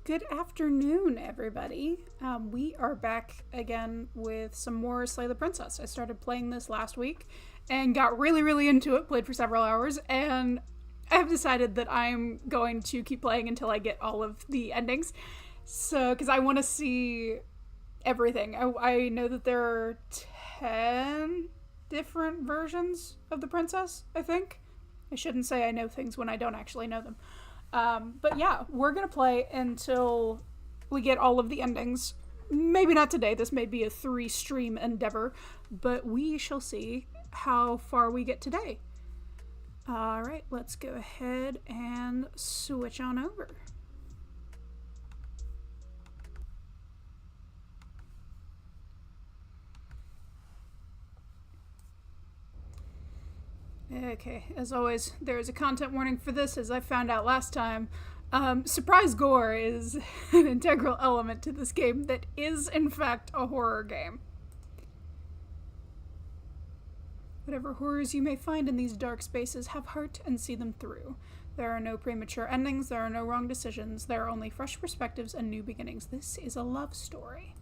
Good afternoon, everybody. We are back again with some more Slay the Princess. I started playing this last week and got really into it, played for several hours, and I have decided that I'm going to keep playing until I get all of the endings. So, because I want to see everything. I know that there are 10 different versions of the princess, I think. I shouldn't say I know things when I don't actually know them. But yeah, we're gonna play until we get all of the endings. Maybe not today, this may be a 3-stream endeavor, but we shall see how far we get today. Alright, let's go ahead and switch on over. Okay, as always, there is a content warning for this, as I found out last time. Surprise gore is an integral element to this game that is, in fact, a horror game. Whatever horrors you may find in these dark spaces, have heart and see them through. There are no premature endings, there are no wrong decisions, there are only fresh perspectives and new beginnings. This is a love story.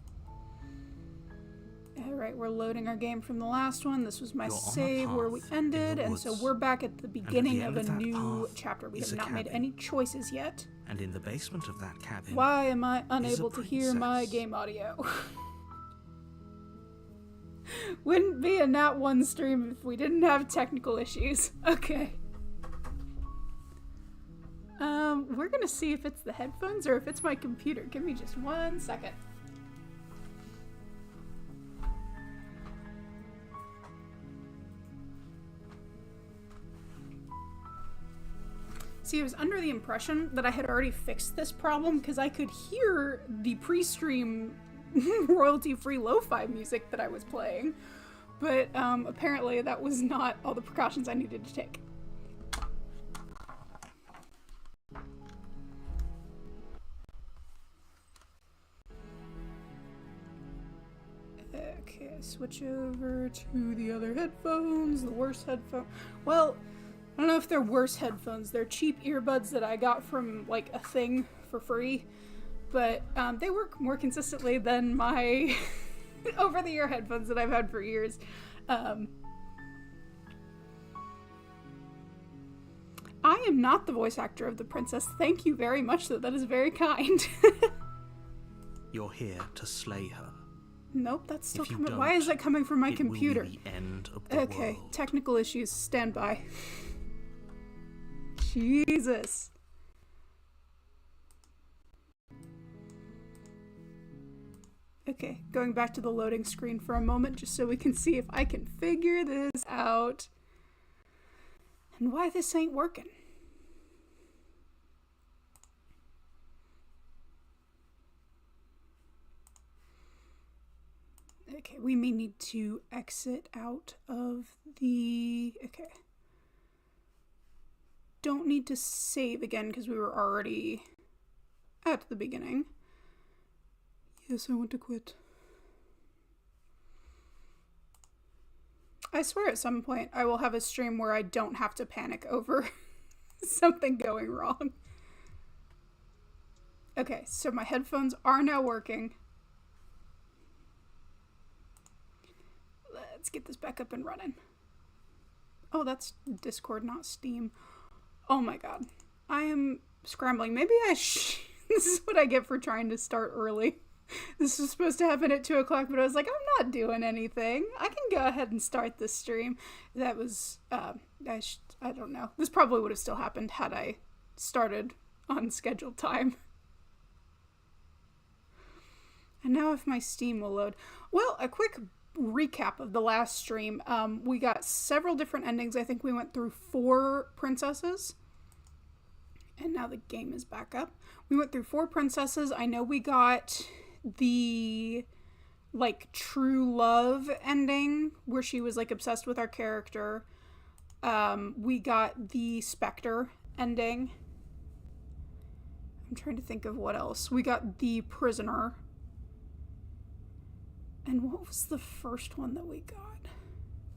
Alright, we're loading our game from the last one. This was my save where we ended, and so we're back at the beginning of a new chapter. We have not made any choices yet. And in the basement of that cabin, why am I unable to hear my game audio? Wouldn't be a Nat 1 stream if we didn't have technical issues. Okay. We're gonna see if it's the headphones or if it's my computer. Give me just 1 second. See, I was under the impression that I had already fixed this problem because I could hear the pre-stream royalty-free lo-fi music that I was playing, but apparently that was not all the precautions I needed to take. Okay, switch over to the other headphones, the worst headphone. Well, I don't know if they're worse headphones. They're cheap earbuds that I got from, like, a thing for free. But they work more consistently than my over-the-ear headphones that I've had for years. I am not the voice actor of the princess. Thank you very much, though. That is very kind. you're here to slay her. Nope, that's still coming. Why is that coming from my computer? Will be the end of the world. Technical issues. Stand by. Jesus. Okay, going back to the loading screen for a moment just so we can see if I can figure this out and why this ain't working. Okay, we may need to exit out of the... Okay. Don't need to save again because we were already at the beginning. Yes, I want to quit. I swear at some point I will have a stream where I don't have to panic over something going wrong. Okay, so my headphones are now working. Let's get this back up and running. Oh, that's Discord, not Steam. Oh my god. I am scrambling. Maybe this is what I get for trying to start early. This was supposed to happen at 2 o'clock, but I was like, I'm not doing anything. I can go ahead and start this stream. That was, I don't know. This probably would have still happened had I started on scheduled time. And now if my Steam will load. Well, a quick recap of the last stream. We got several different endings. I think we went through 4 princesses. And now the game is back up. We went through 4 princesses. I know we got the, like, true love ending where she was, like, obsessed with our character. We got the Spectre ending. I'm trying to think of what else. We got the prisoner. And what was the first one that we got?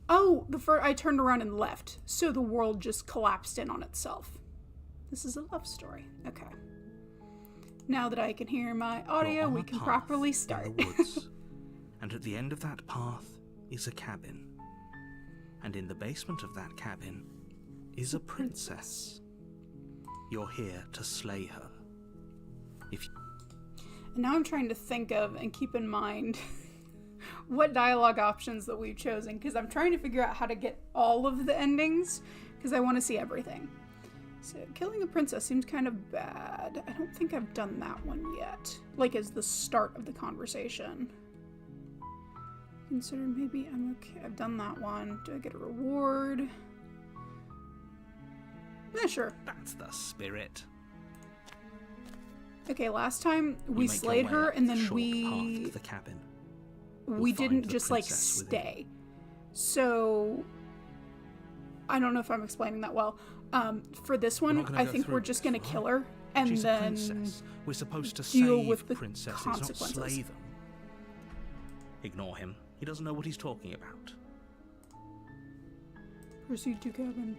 Oh, I turned around and left, so the world just collapsed in on itself. This is a love story. Okay. Now that I can hear my You're audio, on we a can path properly start. in the woods, and at the end of that path is a cabin. And in the basement of that cabin is a princess. You're here to slay her. And now I'm trying to think of and keep in mind what dialogue options that we've chosen, because I'm trying to figure out how to get all of the endings, because I want to see everything. So, killing a princess seems kind of bad. I don't think I've done that one yet. Like, as the start of the conversation. Consider maybe I'm okay. I've done that one. Do I get a reward? Yeah, sure. That's the spirit. Okay, last time we You make your slayed way her, up and the then short path to the cabin. we You'll didn't find the just like princess within. stay. So I don't know if I'm explaining that well. For this one, not gonna I go think we're through just this, gonna right? kill her and She's a then princess. We're supposed to deal save with the princesses, consequences. not slay them. Ignore him. He doesn't know what he's talking about. Proceed to cabin.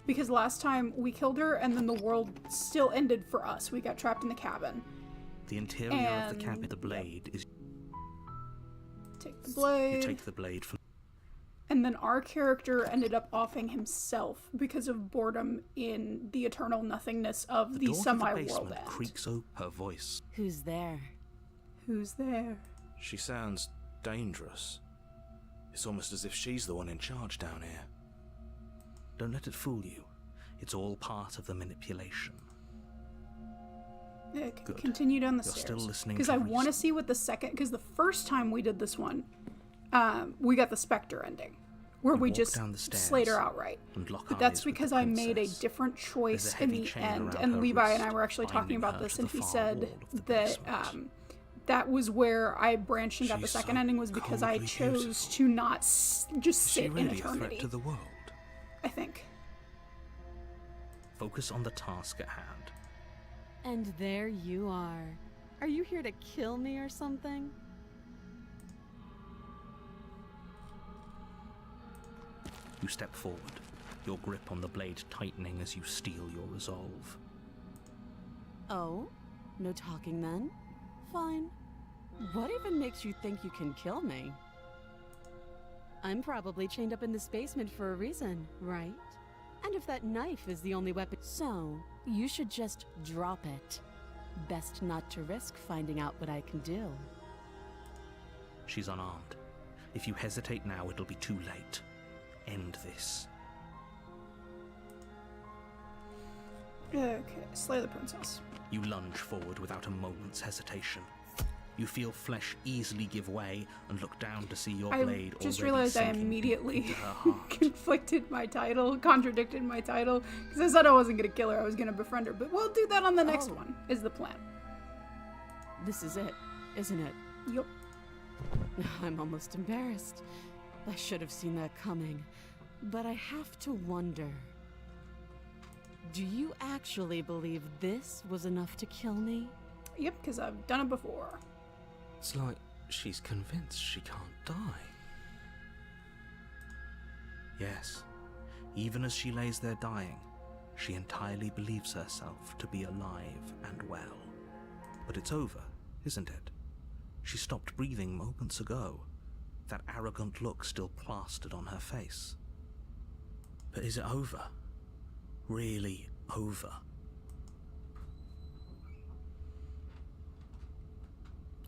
Because last time we killed her and then the world still ended for us. We got trapped in the cabin. The interior of the cabin, And- the blade is. Take the You blade. take the blade from. And then our character ended up offing himself because of boredom in the eternal nothingness of the door to the semi-world basement end. creaks open. Her voice. Who's there? Who's there? She sounds dangerous. It's almost as if she's the one in charge down here. Don't let it fool you. It's all part of the manipulation. Yeah, Good. continue down the You're stairs. still listening Because to I want to reason. see what the second. Because the first time we did this one, we got the Spectre ending, where You we walk just down the stairs slayed her outright. and lock But that's eyes with because the I made a princess. different choice There's a in heavy the chain end, around and her Levi and I wrist, were actually talking binding about her this, to and the he far said wall of the that basement. that was where I branched and got the She's second so ending was because I coldly chose beautiful. to not just Is she sit in really a threat eternity. to the world? I think. Focus on the task at hand. And there you are. Are you here to kill me or something? You step forward, your grip on the blade tightening as you steel your resolve. Oh? No talking then? Fine. What even makes you think you can kill me? I'm probably chained up in this basement for a reason, right? And if that knife is the only weapon, so you should just drop it. Best not to risk finding out what I can do. She's unarmed. If you hesitate now, it'll be too late. End this. Okay, slay the princess. You lunge forward without a moment's hesitation. You feel flesh easily give way and look down to see your I blade just already realized I sinking immediately into her heart. contradicted my title, because I said I wasn't going to kill her, I was going to befriend her, but we'll do that on the next Oh. one, is the plan. This is it, isn't it? Yup. I'm almost embarrassed. I should have seen that coming. But I have to wonder. Do you actually believe this was enough to kill me? Yep, because I've done it before. It's like she's convinced she can't die. Yes, even as she lays there dying, she entirely believes herself to be alive and well. But it's over, isn't it? She stopped breathing moments ago, that arrogant look still plastered on her face. But is it over? Really over?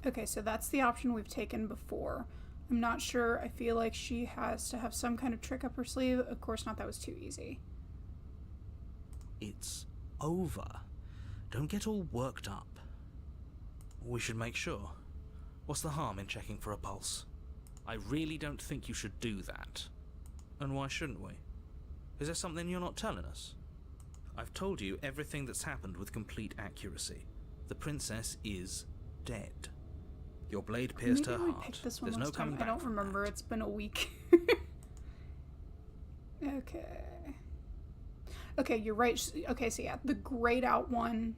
Okay, so that's the option we've taken before. I'm not sure. I feel like she has to have some kind of trick up her sleeve. Of course not, that was too easy. It's over. Don't get all worked up. We should make sure. What's the harm in checking for a pulse? I really don't think you should do that. And why shouldn't we? Is there something you're not telling us? I've told you everything that's happened with complete accuracy. The princess is dead. Your blade pierced Maybe her we heart. picked this one There's no last time. coming I back don't from remember. that. It's been a week. Okay. Okay, you're right. Okay, so yeah, the grayed out one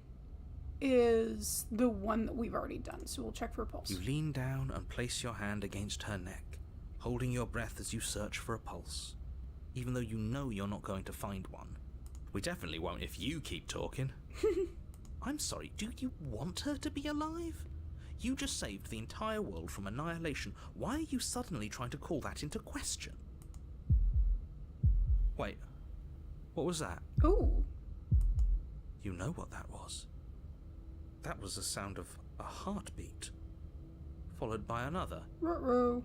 is the one that we've already done. So we'll check for a pulse. You lean down and place your hand against her neck, holding your breath as you search for a pulse, even though you know you're not going to find one. We definitely won't if you keep talking. I'm sorry, do you want her to be alive? You just saved the entire world from annihilation. Why are you suddenly trying to call that into question? Wait, what was that? Ooh. You know what that was. That was the sound of a heartbeat, followed by another. Ruh-roh.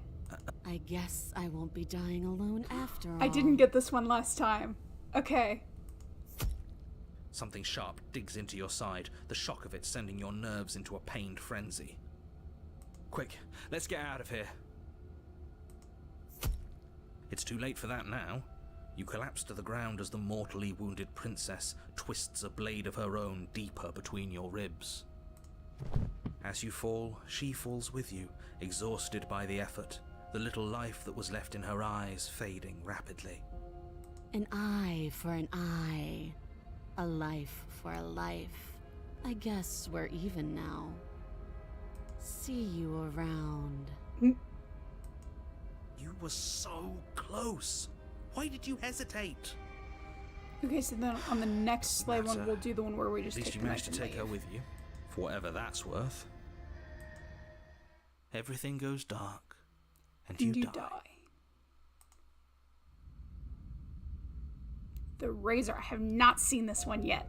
I guess I won't be dying alone after all. I didn't get this one last time. Okay. Something sharp digs into your side, the shock of it sending your nerves into a pained frenzy. Quick, let's get out of here. It's too late for that now. You collapse to the ground as the mortally wounded princess twists a blade of her own deeper between your ribs. As you fall, she falls with you, exhausted by the effort, the little life that was left in her eyes fading rapidly. An eye for an eye. A life for a life. I guess we're even now. See you around. You were so close. Why did you hesitate? Okay, so then on the next sleigh one, Matter. we'll do the one where we just At least take you the managed to knife and take her leave. with you, for whatever that's worth. Everything goes dark, and you die. The Razor. I have not seen this one yet.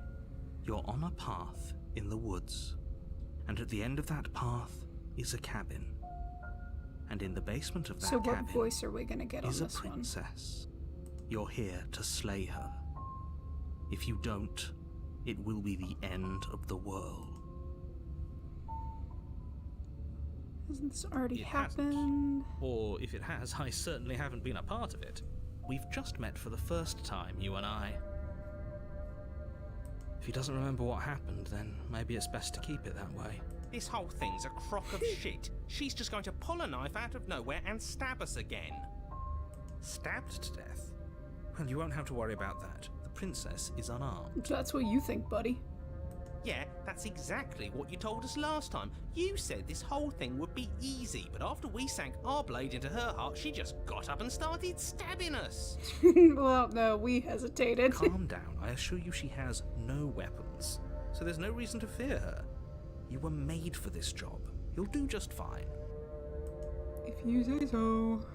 You're on a path in the woods, and at the end of that path is a cabin. And in the basement of that So what cabin voice are we gonna get on is a this one? princess. You're here to slay her. If you don't, it will be the end of the world. Hasn't this already It hasn't. happened? Or if it has, I certainly haven't been a part of it. We've just met for the first time, you and I. If he doesn't remember what happened, then maybe it's best to keep it that way. This whole thing's a crock of shit. She's just going to pull a knife out of nowhere and stab us again. Stabbed to death? Well, you won't have to worry about that. The princess is unarmed. That's what you think, buddy. Yeah, that's exactly what you told us last time. You said this whole thing would be easy, but after we sank our blade into her heart, she just got up and started stabbing us. Well, no, we hesitated. Calm down. I assure you she has no weapons, so there's no reason to fear her. You were made for this job. You'll do just fine. If you say so.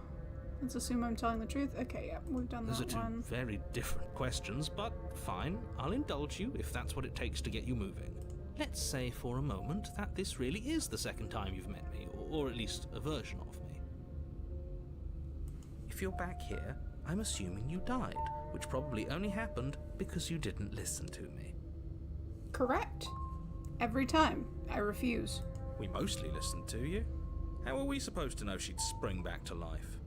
Let's assume I'm telling the truth. Okay, yeah, we've done Those are that two one. very different questions, but fine. I'll indulge you if that's what it takes to get you moving. Let's say for a moment that this really is the second time you've met me, or at least a version of me. If you're back here, I'm assuming you died, which probably only happened because you didn't listen to me. Correct. Every time. I refuse. We mostly listened to you. How are we supposed to know she'd spring back to life?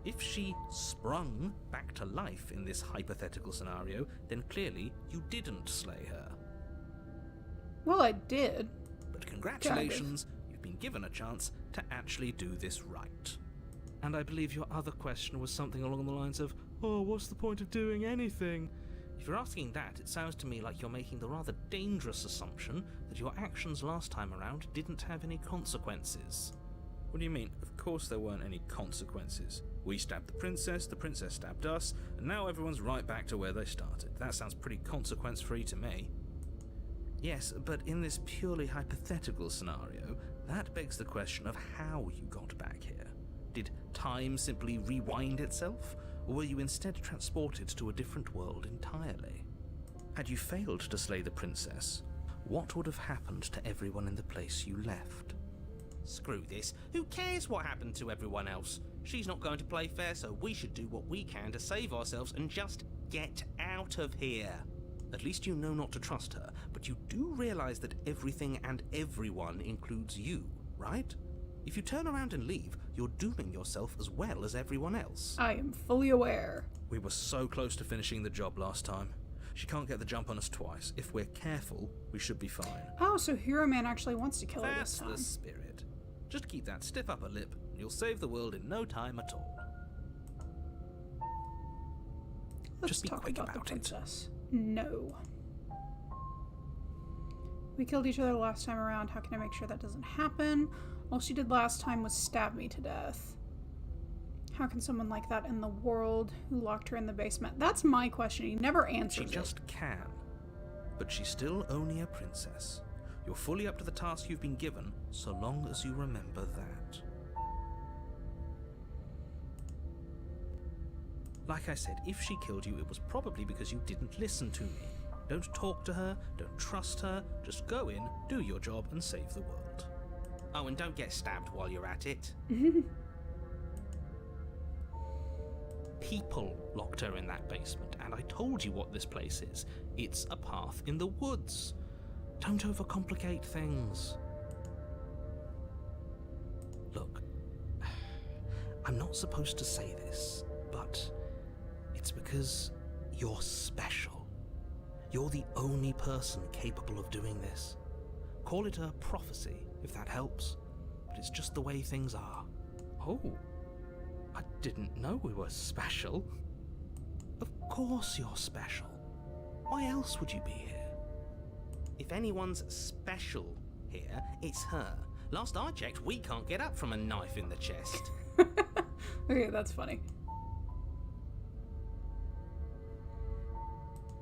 If she sprung back to life in this hypothetical scenario, then clearly you didn't slay her. Well, I did. But congratulations, you've been given a chance to actually do this right. And I believe your other question was something along the lines of, oh, what's the point of doing anything? If you're asking that, it sounds to me like you're making the rather dangerous assumption that your actions last time around didn't have any consequences. What do you mean? Of course there weren't any consequences. We stabbed the princess stabbed us, and now everyone's right back to where they started. That sounds pretty consequence-free to me. Yes, but in this purely hypothetical scenario, that begs the question of how you got back here. Did time simply rewind itself, or were you instead transported to a different world entirely? Had you failed to slay the princess, what would have happened to everyone in the place you left? Screw this. Who cares what happened to everyone else? She's not going to play fair, so we should do what we can to save ourselves and just get out of here. At least you know not to trust her, but you do realize that everything and everyone includes you, right? If you turn around and leave, you're dooming yourself as well as everyone else. I am fully aware. We were so close to finishing the job last time. She can't get the jump on us twice. If we're careful, we should be fine. Oh, so Hero Man actually wants to kill her That's this time. the spirit. Just keep that stiff upper lip, and you'll save the world in no time at all. Let's Just be talk quick about the about it. princess. No. We killed each other last time around. How can I make sure that doesn't happen? All she did last time was stab me to death. How can someone like that in the world who locked her in the basement? That's my question. He never She answers it. just can. But she's still only a princess. You're fully up to the task you've been given, so long as you remember that. Like I said, if she killed you, it was probably because you didn't listen to me. Don't talk to her, don't trust her, just go in, do your job, and save the world. Oh, and don't get stabbed while you're at it. People locked her in that basement, and I told you what this place is. It's a path in the woods. Don't overcomplicate things. Look, I'm not supposed to say this, but it's because you're special. You're the only person capable of doing this. Call it a prophecy, if that helps, but it's just the way things are. Oh, I didn't know we were special. Of course you're special. Why else would you be here? If anyone's special here, it's her. Last I checked, we can't get up from a knife in the chest. Okay, that's funny.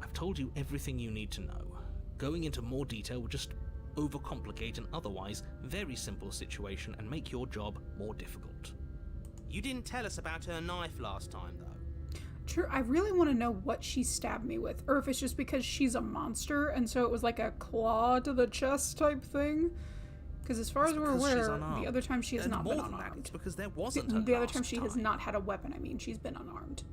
I've told you everything you need to know. Going into more detail would just overcomplicate an otherwise very simple situation and make your job more difficult. You didn't tell us about her knife last time, though. True, I really want to know what she stabbed me with, or if it's just because she's a monster, and so it was like a claw to the chest type thing. Because as far as we're aware, the other time she has not been unarmed. It's because there wasn't The other time she has not had a weapon, I mean, she's been unarmed.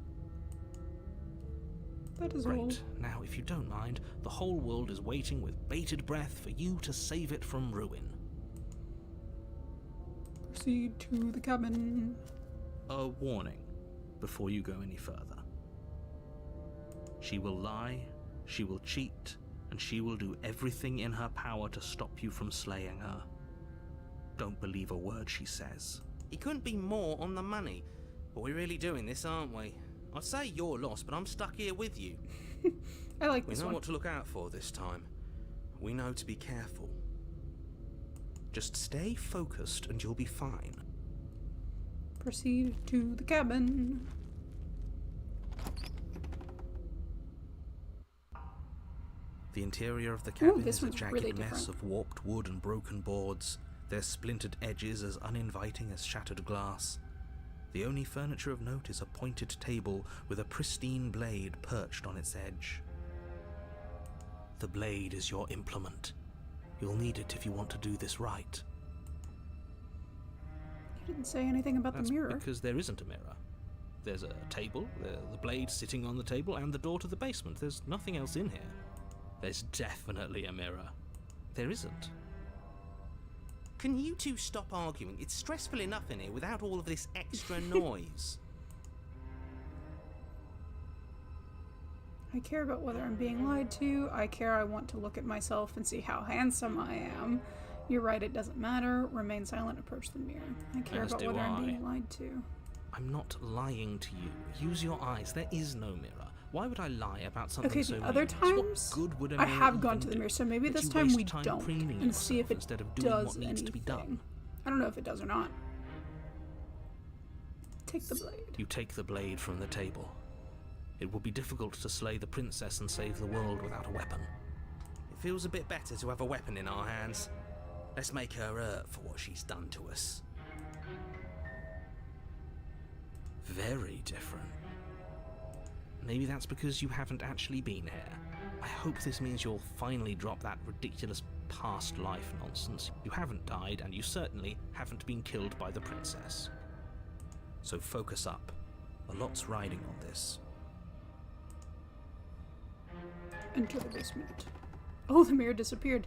That is all. Great. Now, if you don't mind, the whole world is waiting with bated breath for you to save it from ruin. Proceed to the cabin. A warning before you go any further. She will lie, she will cheat, and she will do everything in her power to stop you from slaying her. Don't believe a word she says. He couldn't be more on the money. But we're really doing this, aren't we? I'd say you're lost, but I'm stuck here with you. I like We this know one. what to look out for this time. We know to be careful. Just stay focused and you'll be fine. Proceed to the cabin. The interior of the cabin this is a one's jagged really mess different. of warped wood and broken boards, their splintered edges as uninviting as shattered glass. The only furniture of note is a pointed table with a pristine blade perched on its edge. The blade is your implement. You'll need it if you want to do this right. You didn't say anything about That's the mirror. because there isn't a mirror. There's a table, the blade sitting on the table, and the door to the basement. There's nothing else in here. There's definitely a mirror. There isn't. Can you two stop arguing? It's stressful enough in here without all of this extra noise. I care about whether I'm being lied to. I want to look at myself and see how handsome I am. You're right, it doesn't matter. Remain silent, approach the mirror. I care As about do whether I'm I. being lied to. I'm not lying to you. Use your eyes. There is no mirror. Why would I lie about something Okay, so the other meaningless? What times, good would a I mirror have gone even to the do? mirror, so maybe That this you time waste we time don't, preening and see if yourself it instead of doing does what needs to be done. anything. I don't know if it does or not. Take the blade. You take the blade from the table. It will be difficult to slay the princess and save the world without a weapon. It feels a bit better to have a weapon in our hands. Let's make her hurt for what she's done to us. Very different. Maybe that's because you haven't actually been here. I hope this means you'll finally drop that ridiculous past life nonsense. You haven't died, and you certainly haven't been killed by the princess. So focus up. A lot's riding on this. Enter the basement. Oh, the mirror disappeared.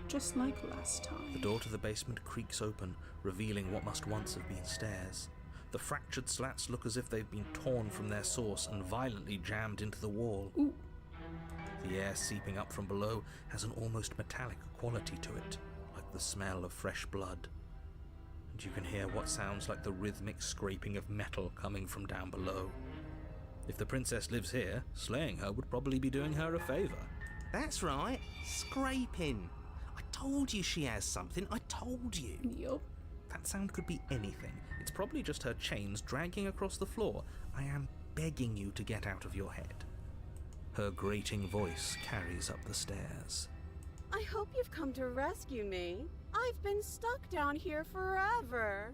Just like last time. The door to the basement creaks open, revealing what must once have been stairs. The fractured slats look as if they've been torn from their source and violently jammed into the wall. Ooh. The air seeping up from below has an almost metallic quality to it, like the smell of fresh blood. And you can hear what sounds like the rhythmic scraping of metal coming from down below. If the princess lives here, slaying her would probably be doing her a favor. That's right, scraping. I told you she has something, I told you. Yup. That sound could be anything. It's probably just her chains dragging across the floor. I am begging you to get out of your head. Her grating voice carries up the stairs. I hope you've come to rescue me. I've been stuck down here forever.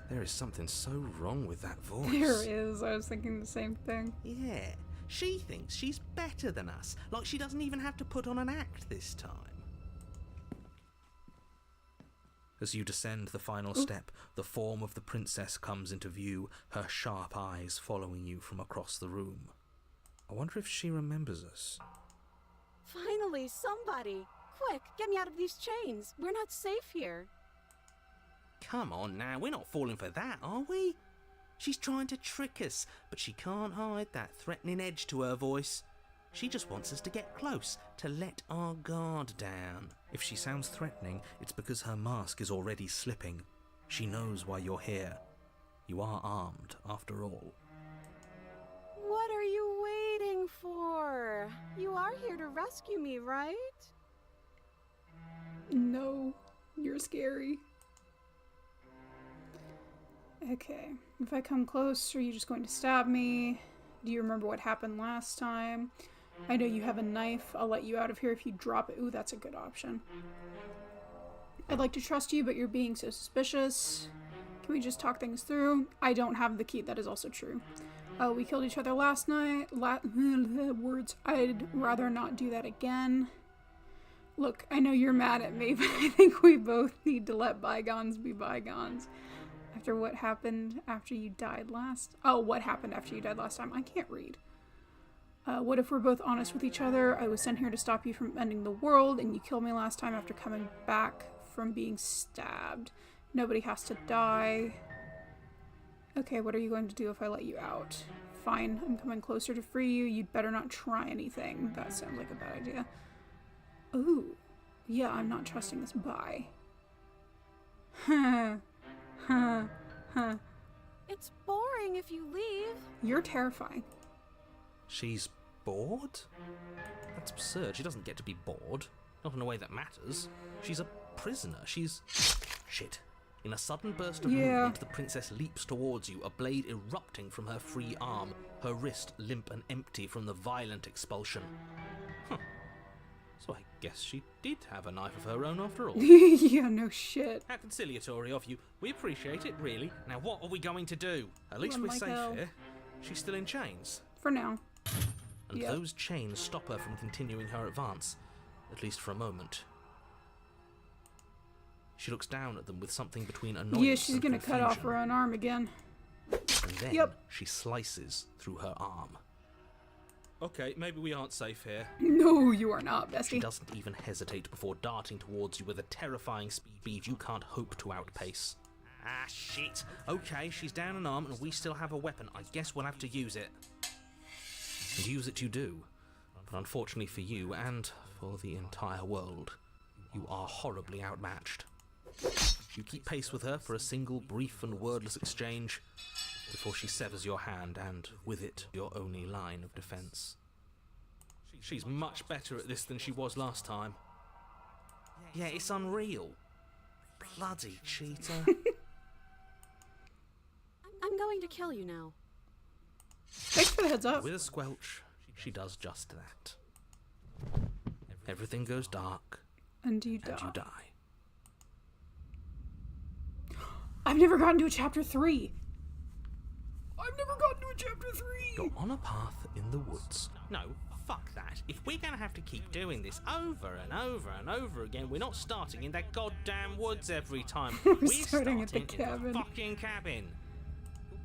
There is something so wrong with that voice. There is. I was thinking the same thing. Yeah, she thinks she's better than us, like she doesn't even have to put on an act this time. As you descend the final step, the form of the princess comes into view, her sharp eyes following you from across the room. I wonder if she remembers us. Finally, somebody! Quick, get me out of these chains. We're not safe here. Come on now, we're not falling for that, are we? She's trying to trick us, but she can't hide that threatening edge to her voice. She just wants us to get close, to let our guard down. If she sounds threatening, it's because her mask is already slipping. She knows why you're here. You are armed, after all. What are you waiting for? You are here to rescue me, right? No, you're scary. Okay, if I come close, are you just going to stab me? Do you remember what happened last time? I know you have a knife. I'll let you out of here if you drop it. Ooh, that's a good option. I'd like to trust you, but you're being so suspicious. Can we just talk things through? I don't have the key. That is also true. We killed each other last night. Words. I'd rather not do that again. Look, I know you're mad at me, but I think we both need to let bygones be bygones. After what happened after you died last... Oh, what happened after you died last time? I can't read. What if we're both honest with each other? I was sent here to stop you from ending the world, and you killed me last time after coming back from being stabbed. Nobody has to die. Okay, what are you going to do if I let you out? Fine, I'm coming closer to free you. You'd better not try anything. That sounds like a bad idea. Ooh. Yeah, I'm not trusting this. Bye. It's boring if you leave. You're terrifying. She's bored? That's absurd. She doesn't get to be bored. Not in a way that matters. She's a prisoner. She's... Shit. In a sudden burst of movement, the princess leaps towards you, a blade erupting from her free arm, her wrist limp and empty from the violent expulsion. Huh. So I guess she did have a knife of her own after all. Yeah, no shit. How conciliatory of you. We appreciate it, really. Now what are we going to do? At least Run we're like safe hell. here. She's still in chains. For now. And Yep. those chains stop her from continuing her advance. At least for a moment. She looks down at them with something between annoyance Yeah, she's and gonna cut off confusion. her own arm again. And then Yep. she slices through her arm. Okay, maybe we aren't safe here. No, you are not, She bestie. doesn't even hesitate before darting towards you with a terrifying speed you can't hope to outpace. Ah, shit. Okay, she's down an arm and we still have a weapon. I guess we'll have to use it. And use it you do. But unfortunately for you, and for the entire world, you are horribly outmatched. You keep pace with her for a single brief and wordless exchange before she severs your hand and, with it, your only line of defense. She's much better at this than she was last time. Yeah, it's unreal. Bloody cheater. I'm going to kill you now. Thanks for the heads up. With a squelch, she does just that. Everything goes dark, And you die. and you die. I've never gotten to a chapter 3. I've never gotten to a chapter 3. You're on a path in the woods. No, fuck that. If we're gonna have to keep doing this over and over and over again, we're not starting in that goddamn woods every time. We're starting at the in cabin. fucking cabin.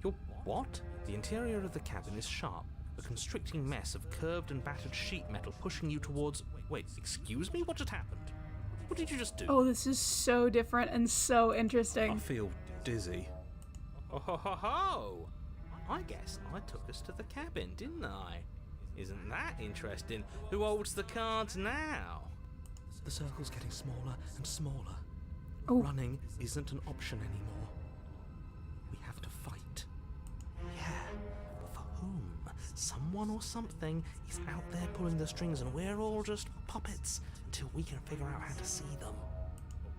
You're what? The interior of the cabin is sharp, a constricting mess of curved and battered sheet metal pushing you towards... Wait, excuse me? What just happened? What did you just do? Oh, this is so different and so I interesting. feel dizzy. Oh ho ho ho! I guess I took us to the cabin, didn't I? Isn't that interesting? Who holds the cards now? The circle's getting smaller and smaller. Oh. Running isn't an option anymore. We have to fight. Yeah, for whom? Someone or something is out there pulling the strings and we're all just puppets until we can figure out how to see them.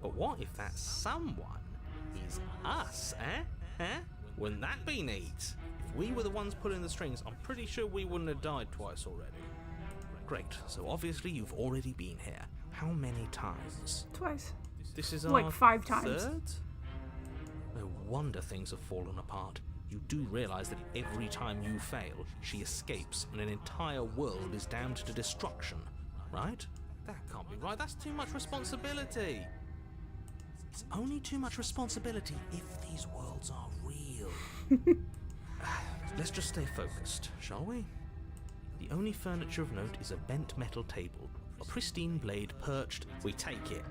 But what if that someone is us, eh? Wouldn't that be neat? If we were the ones pulling the strings, I'm pretty sure we wouldn't have died twice already. Great, so obviously you've already been here. How many times? Twice. This is Like our 5 times. third? No wonder things have fallen apart. You do realise that every time you fail, she escapes and an entire world is damned to destruction, right? That can't be right, that's too much responsibility. It's only too much responsibility if these worlds are real. Let's just stay focused, shall we? The only furniture of note is a bent metal table, a pristine blade perched. We take it.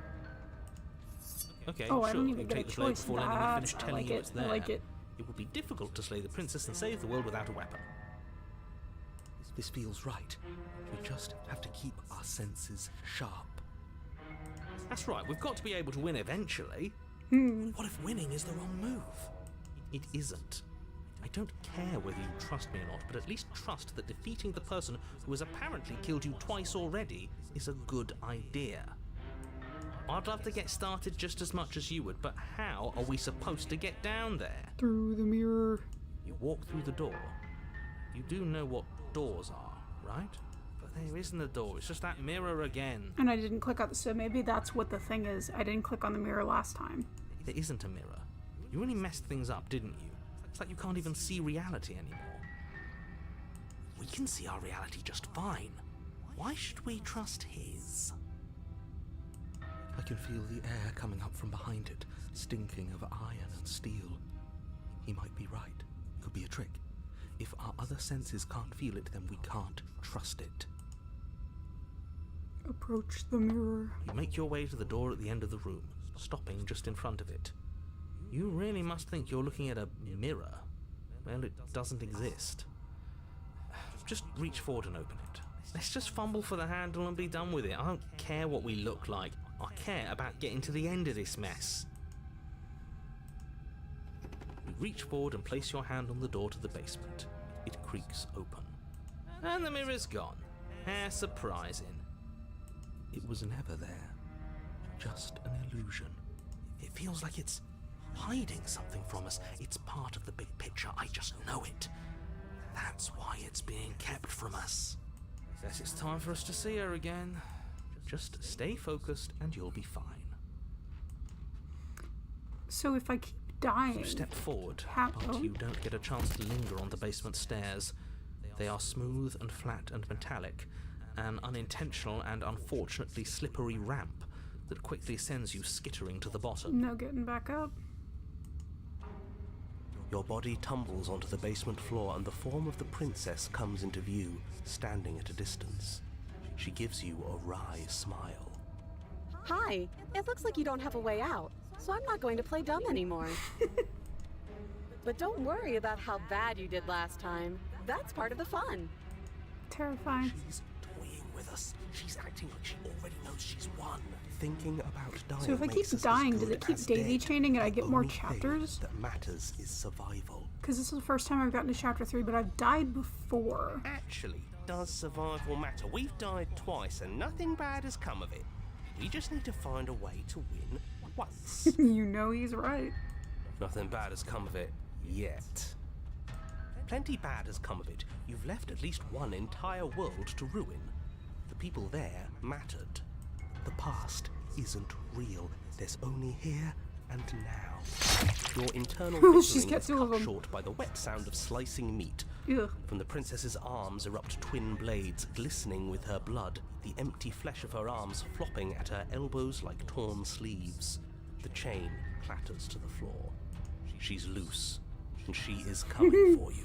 Okay, Oh, I sure, didn't you even get take a the blade choice. before letting me finish I telling like you it. it's there. I like it. It would be difficult to slay the princess and save the world without a weapon. This feels right. We just have to keep our senses sharp. That's right, we've got to be able to win eventually. What if winning is the wrong move? It isn't. I don't care whether you trust me or not, but at least trust that defeating the person who has apparently killed you twice already is a good idea. I'd love to get started just as much as you would, but how are we supposed to get down there? Through the mirror. You walk through the door. You do know what doors are, right? But there isn't a door, it's just that mirror again. And I didn't click on so maybe that's what the thing is. I didn't click on the mirror last time. There isn't a mirror. You really messed things up, didn't you? It's like you can't even see reality anymore. We can see our reality just fine. Why should we trust his? I can feel the air coming up from behind it, stinking of iron and steel. He might be right. Could be a trick. If our other senses can't feel it, then we can't trust it. Approach the mirror. You make your way to the door at the end of the room, stopping just in front of it. You really must think you're looking at a mirror. Well, it doesn't exist. Just reach forward and open it. Let's just fumble for the handle and be done with it. I don't care what we look like. I care about getting to the end of this mess. You reach forward and place your hand on the door to the basement. It creaks open. And the mirror's gone. How surprising. It was never there. Just an illusion. It feels like it's hiding something from us. It's part of the big picture. I just know it. That's why it's being kept from us. Guess it's time for us to see her again. Just stay focused and you'll be fine. So if I keep dying... You step forward, but Oh. you don't get a chance to linger on the basement stairs. They are smooth and flat and metallic, an unintentional and unfortunately slippery ramp that quickly sends you skittering to the bottom. No getting back up. Your body tumbles onto the basement floor and the form of the princess comes into view, standing at a distance. She gives you a wry smile. Hi, it looks like you don't have a way out, so I'm not going to play dumb anymore. But don't worry about how bad you did last time. That's part of the fun. Terrifying. She's toying with us. She's acting like she already knows she's won. Thinking about dying. So if I keep makes us as dying, does good it keep as daisy dead. chaining and I The get more only thing chapters? that matters is survival. Because this is the first time I've gotten to chapter 3, but I've died before. Actually, does survival matter? We've died twice and nothing bad has come of it. We just need to find a way to win once. You know he's right. Nothing bad has come of it yet. Plenty bad has come of it. You've left at least one entire world to ruin. The people there mattered. The past isn't real. There's only here and now. Your internal Oh, she's bickering got is 2 of cut them. short by the wet sound of slicing meat. Ugh. From the princess's arms erupt twin blades, glistening with her blood, the empty flesh of her arms flopping at her elbows like torn sleeves. The chain clatters to the floor. She's loose, and she is coming for you.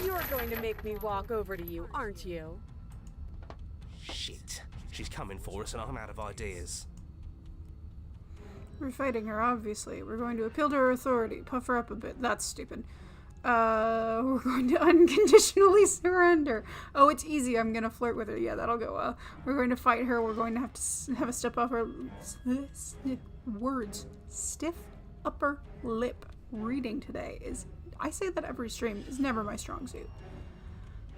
You're going to make me walk over to you, aren't you? Shit. She's coming for us, and I'm out of ideas. We're fighting her, obviously. We're going to appeal to her authority. Puff her up a bit. That's stupid. We're going to unconditionally surrender. Oh, it's easy. I'm going to flirt with her. Yeah, that'll go well. We're going to fight her. We're going to have to have a step off her... Words. Stiff upper lip. Reading today is... I say that every stream. Is never my strong suit.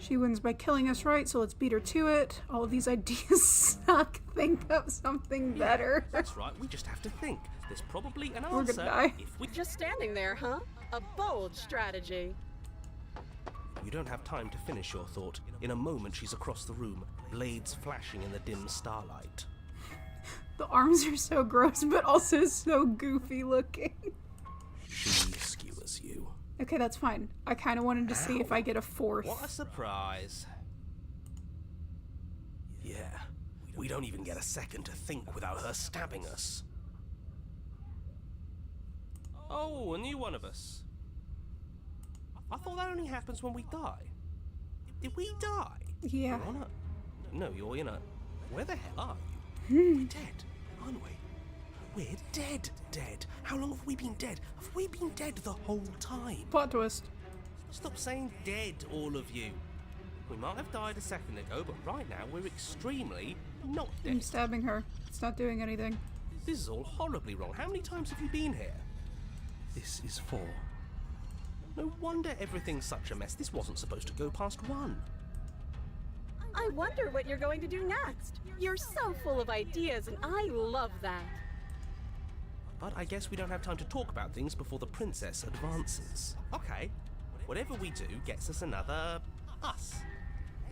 She wins by killing us, right? So let's beat her to it. All of these ideas suck. Think of something better. That's right, we just have to think. There's probably an We're gonna answer die. if we Just standing there, huh? A bold strategy. You don't have time to finish your thought. In a moment, she's across the room, blades flashing in the dim starlight. The arms are so gross, but also so goofy looking. She skewers you. Okay, that's fine. I kind of wanted to see if I get a fourth. What a surprise. Yeah, we don't even get a second to think without her stabbing us. Oh, a new one of us. I thought that only happens when we die. Did we die? Yeah. You're on a... No, you're in a... Where the hell are you? We're dead, aren't we? We're dead. How long have we been dead? Have we been dead the whole time? Plot twist. Stop saying dead, all of you. We might have died a second ago, but right now we're extremely not I'm dead. stabbing her. It's not doing anything. This is all horribly wrong. How many times have you been here? This is 4. No wonder everything's such a mess. This wasn't supposed to go past 1. I wonder what you're going to do next. You're so full of ideas, and I love that. But I guess we don't have time to talk about things before the princess advances. Okay, whatever we do gets us another us.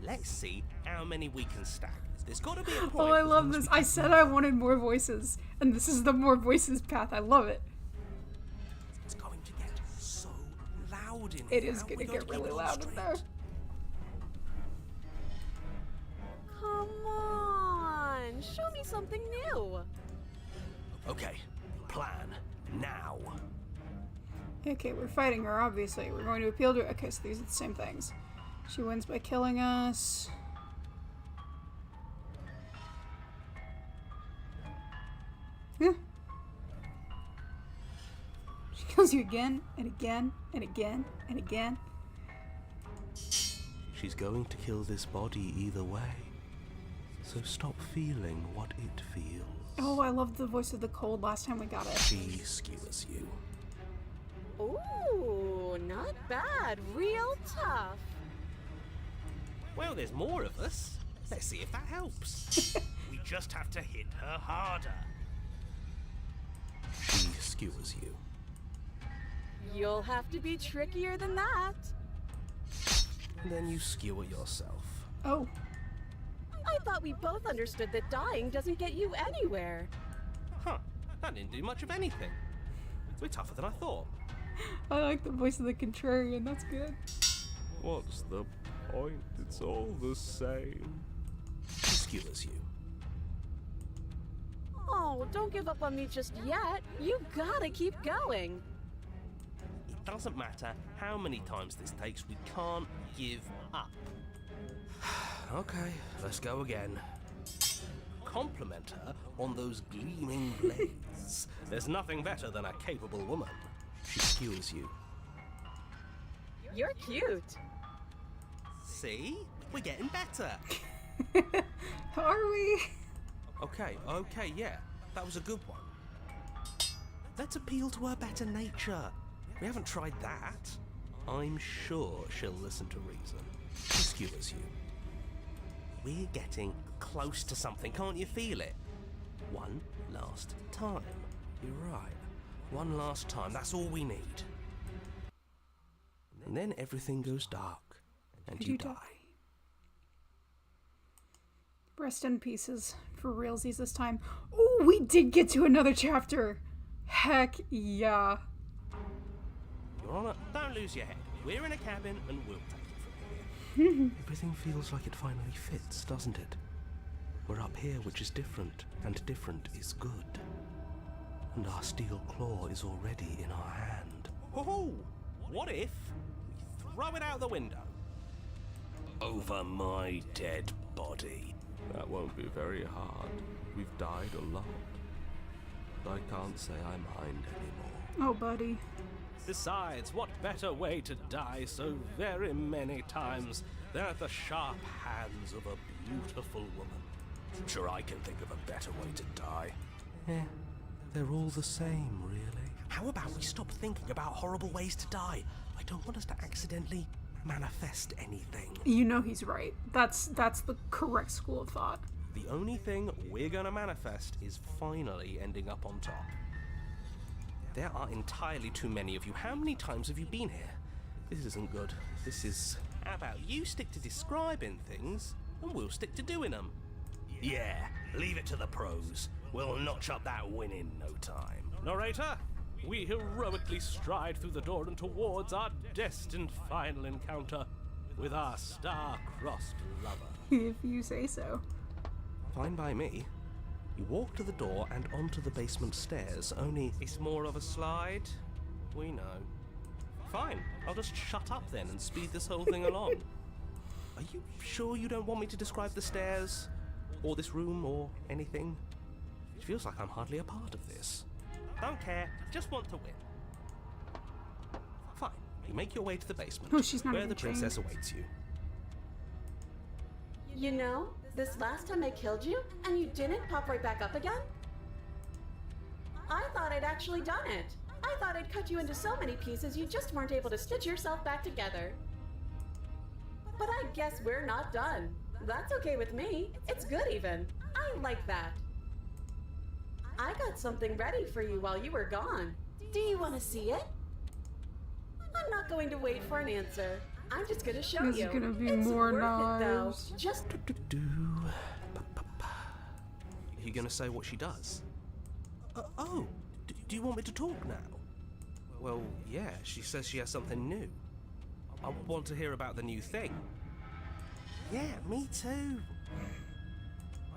Let's see how many we can stack. There's got to be a point. Oh, I love this. I said I wanted more voices, and this is the more voices path. I love it. It's going to get so loud in here. It is How are going we to get keep really it all loud in there. straight? Come on, show me something new. Okay, plan now. Okay, we're fighting her, obviously. We're going to appeal to her. Okay, so these are the same things. She wins by killing us. Yeah. She kills you again, and again, and again, and again. She's going to kill this body either way. So stop feeling what it feels. Oh, I loved the voice of the cold last time we got it. She skewers you. Ooh, not bad. Real tough. Well, there's more of us. Let's see if that helps. We just have to hit her harder. She skewers you. You'll have to be trickier than that. Then you skewer yourself. Oh, I thought we both understood that dying doesn't get you anywhere. Huh, that didn't do much of anything. We're tougher than I thought. I like the voice of the contrarian. That's good. What's the point? It's all the same. She skewers you. Oh, don't give up on me just yet. You gotta keep going. It doesn't matter how many times this takes, we can't give up. Okay, let's go again. Compliment her on those gleaming blades. There's nothing better than a capable woman. She skewers you. You're cute. See? We're getting better. Are we? Okay, yeah. That was a good one. Let's appeal to her better nature. We haven't tried that. I'm sure she'll listen to reason. She skewers you. We're getting close to something, can't you feel it? One last time. You're right. One last time, that's all we need. And then everything goes dark, and you die. Rest in pieces for realsies this time. Oh, we did get to another chapter. Heck yeah. Your Honor, don't lose your head. We're in a cabin, and we'll take it from here. Everything feels like it finally fits, doesn't it? We're up here, which is different, and different is good. And our steel claw is already in our hand. Oh, what if we throw it out the window? Over my dead body. That won't be very hard. We've died a lot. But I can't say I mind anymore. Oh, buddy. Besides, what better way to die so very many times than at the sharp hands of a beautiful woman? I'm sure I can think of a better way to die. Yeah, they're all the same, really. How about we stop thinking about horrible ways to die? I don't want us to accidentally manifest anything. You know he's right. That's the correct school of thought. The only thing we're gonna manifest is finally ending up on top. There are entirely too many of you. How many times have you been here? This isn't good. This is How about you stick to describing things, and we'll stick to doing them? Yeah, leave it to the pros. We'll notch up that win in no time. Narrator, we heroically stride through the door and towards our destined final encounter with our star-crossed lover. If you say so. Fine by me. You walk to the door and onto the basement stairs, only it's more of a slide. We know. Fine, I'll just shut up then and speed this whole thing along. Are you sure you don't want me to describe the stairs? Or this room, or anything? It feels like I'm hardly a part of this. Don't care, just want to win. Fine, you make your way to the basement, Oh, she's not where even the princess trained. awaits you. You know, this last time I killed you, and you didn't pop right back up again? I thought I'd actually done it. I thought I'd cut you into so many pieces you just weren't able to stitch yourself back together. But I guess we're not done. That's okay with me. It's good even. I like that. I got something ready for you while you were gone. Do you want to see it? I'm not going to wait for an answer. I'm just going to show There's you. gonna be It's more worth it, though. knives. Just You gonna say what she does? Do you want me to talk now? Well, yeah, she says she has something new. I want to hear about the new thing. Yeah, me too.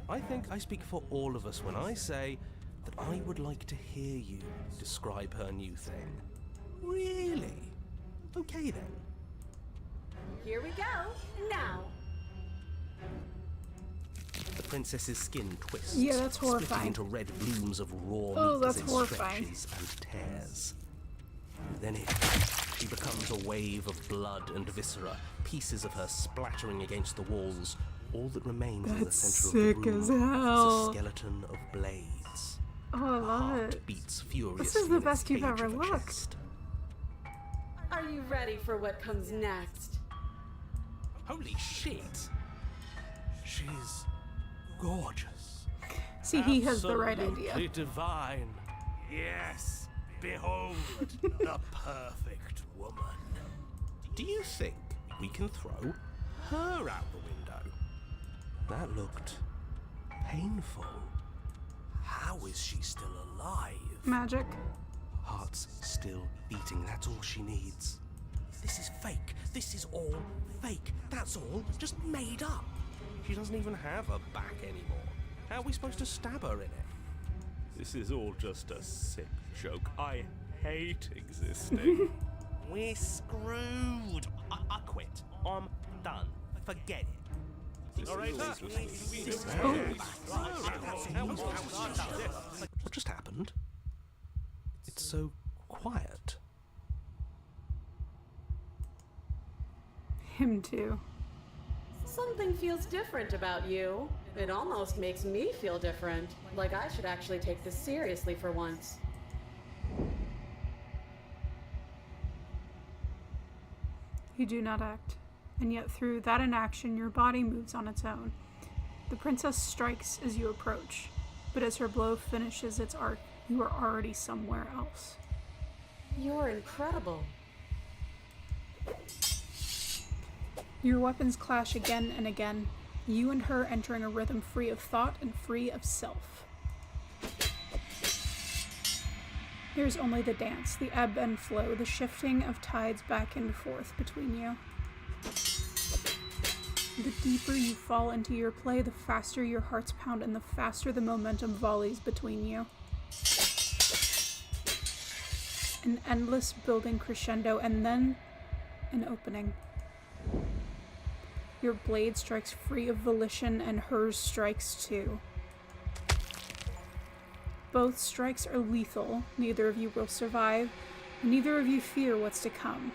I think I speak for all of us when I say that I would like to hear you describe her new thing. Really? Okay then. here we go. Now. The princess's skin twists, Yeah, that's splitting horrifying. into red blooms of raw Oh, meat that's as it horrifying. stretches and tears. Then she becomes a wave of blood and viscera, pieces of her splattering against the walls. All that remains in the That's center of sick the room as is hell. a skeleton of blades. Oh, I love Heart it. beats furiously. This is the in its best you've cage ever of a looked. chest. Are you ready for what comes next? Holy shit! She's gorgeous. See, he has the right idea. Absolutely divine. Yes, behold the perfect woman. Do you think we can throw her out the window? That looked painful. How is she still alive? Magic. Heart's still beating, that's all she needs. This is fake. This is all fake. That's all just made up. She doesn't even have a back anymore. How are we supposed to stab her in it? This is all just a sick joke. I hate existing. We're screwed. I quit. I'm done. Forget it. Narrator, What just happened? It's so quiet. Him too. Something feels different about you. It almost makes me feel different. Like I should actually take this seriously for once. You do not act, and yet through that inaction your body moves on its own. The princess strikes as you approach, but as her blow finishes its arc, you are already somewhere else. You're incredible. Your weapons clash again and again, you and her entering a rhythm free of thought and free of self. Here's only the dance, the ebb and flow, the shifting of tides back and forth between you. The deeper you fall into your play, the faster your hearts pound and the faster the momentum volleys between you. An endless building crescendo and then an opening. Your blade strikes free of volition and hers strikes too. Both strikes are lethal, neither of you will survive, and neither of you fear what's to come.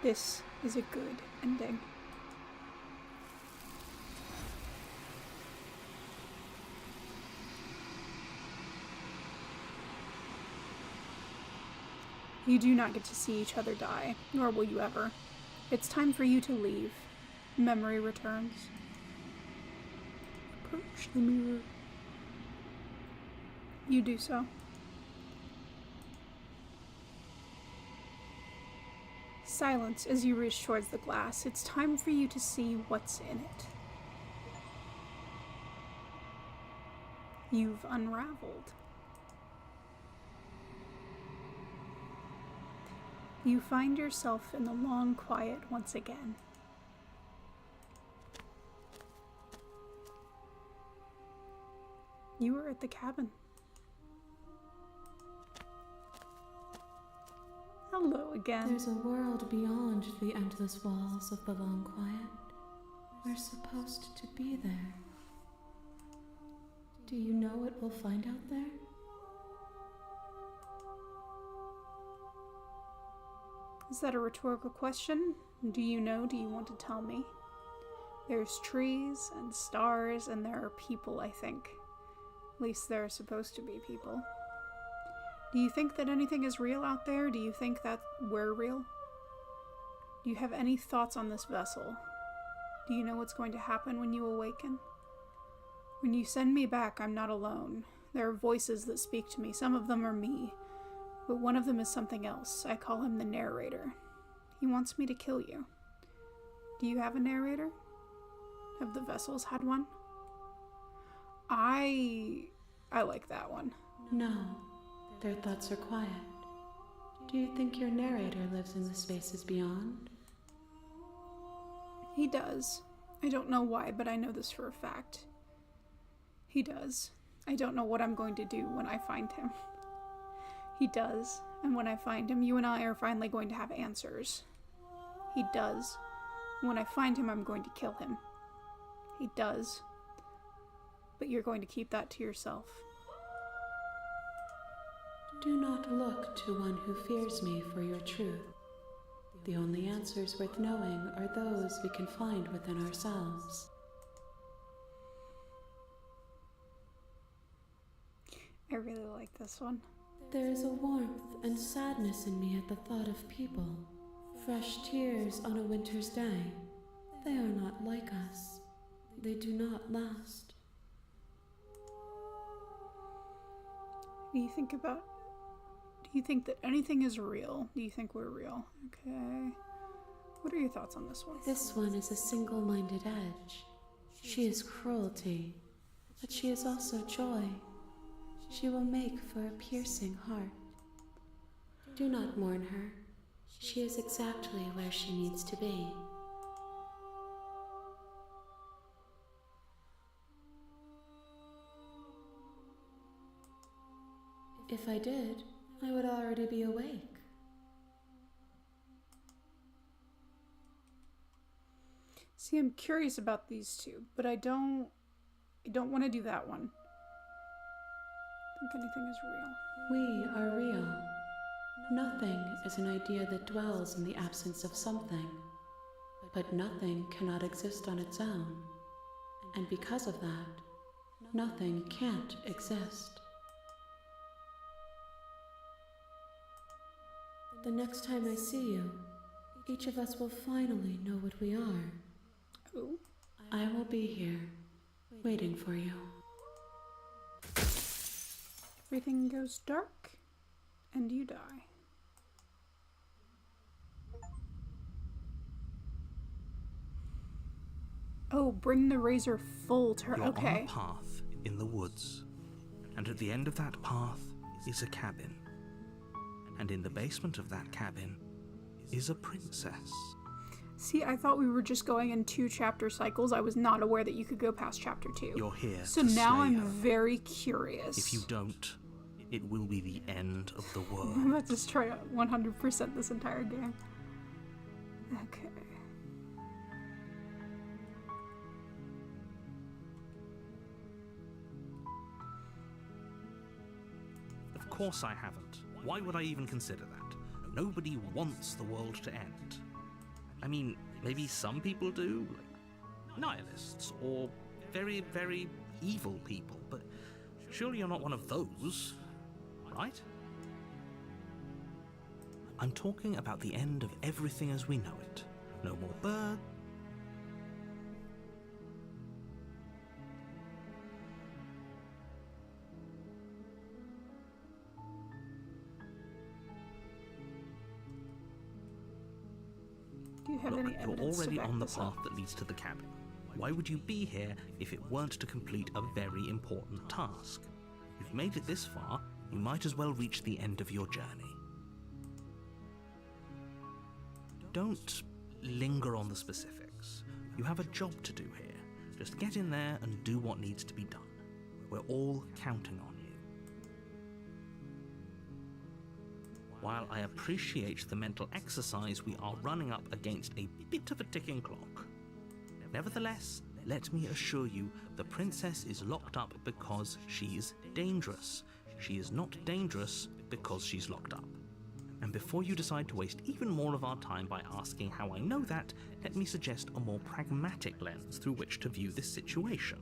This is a good ending. You do not get to see each other die, nor will you ever. It's time for you to leave. Memory returns. Approach the mirror. You do so. silence as you reach towards the glass. It's time for you to see what's in it. You've unraveled. You find yourself in the long quiet once again. You are at the cabin. Hello again. There's a world beyond the endless walls of the long quiet. We're supposed to be there. Do you know what we'll find out there? Is that a rhetorical question? Do you know? Do you want to tell me? There's trees and stars, and there are people, I think. At least there are supposed to be people. Do you think that anything is real out there? Do you think that we're real? Do you have any thoughts on this vessel? Do you know what's going to happen when you awaken? When you send me back, I'm not alone. There are voices that speak to me. Some of them are me, but one of them is something else. I call him the narrator. He wants me to kill you. Do you have a narrator? Have the vessels had one? I like that one. No, their thoughts are quiet. Do you think your narrator lives in the spaces beyond? He does. I don't know why, but I know this for a fact. He does. I don't know what I'm going to do when I find him. He does. And when I find him, you and I are finally going to have answers. He does. When I find him, I'm going to kill him. He does. But you're going to keep that to yourself. Do not look to one who fears me for your truth. The only answers worth knowing are those we can find within ourselves. I really like this one. There is a warmth and sadness in me at the thought of people. Fresh tears on a winter's day. They are not like us. They do not last. Do you think that anything is real? Do you think we're real? Okay. What are your thoughts on this one? This one is a single-minded edge. She is cruelty, but she is also joy. She will make for a piercing heart. Do not mourn her. She is exactly where she needs to be. If I did, I would already be awake. See, I'm curious about these two, but I don't want to do that one. I think anything is real. We are real. Nothing is an idea that dwells in the absence of something. But nothing cannot exist on its own. And because of that, nothing can't exist. The next time I see you, each of us will finally know what we are. Oh. I will be here, waiting for you. Everything goes dark, and you die. Oh, bring the razor full to her. You're Okay. on a path in the woods, and at the end of that path is a cabin. And in the basement of that cabin is a princess. See, I thought we were just going in 2 chapter cycles. I was not aware that you could go past chapter 2. You're here So to now slay I'm her. very curious. If you don't, it will be the end of the world. I'm about to just try 100% this entire game. Okay. Of course I haven't. Why would I even consider that? Nobody wants the world to end. I mean, maybe some people do, like nihilists, or very, very evil people, but surely you're not one of those, right? I'm talking about the end of everything as we know it. No more birds. Do you have Look, any you're evidence to already back on the this path up? that leads to the cabin. Why would you be here if it weren't to complete a very important task? You've made it this far, you might as well reach the end of your journey. Don't linger on the specifics. You have a job to do here. Just get in there and do what needs to be done. We're all counting on you. While I appreciate the mental exercise, we are running up against a bit of a ticking clock. Nevertheless, let me assure you, the princess is locked up because she's dangerous. She is not dangerous because she's locked up. And before you decide to waste even more of our time by asking how I know that, let me suggest a more pragmatic lens through which to view this situation.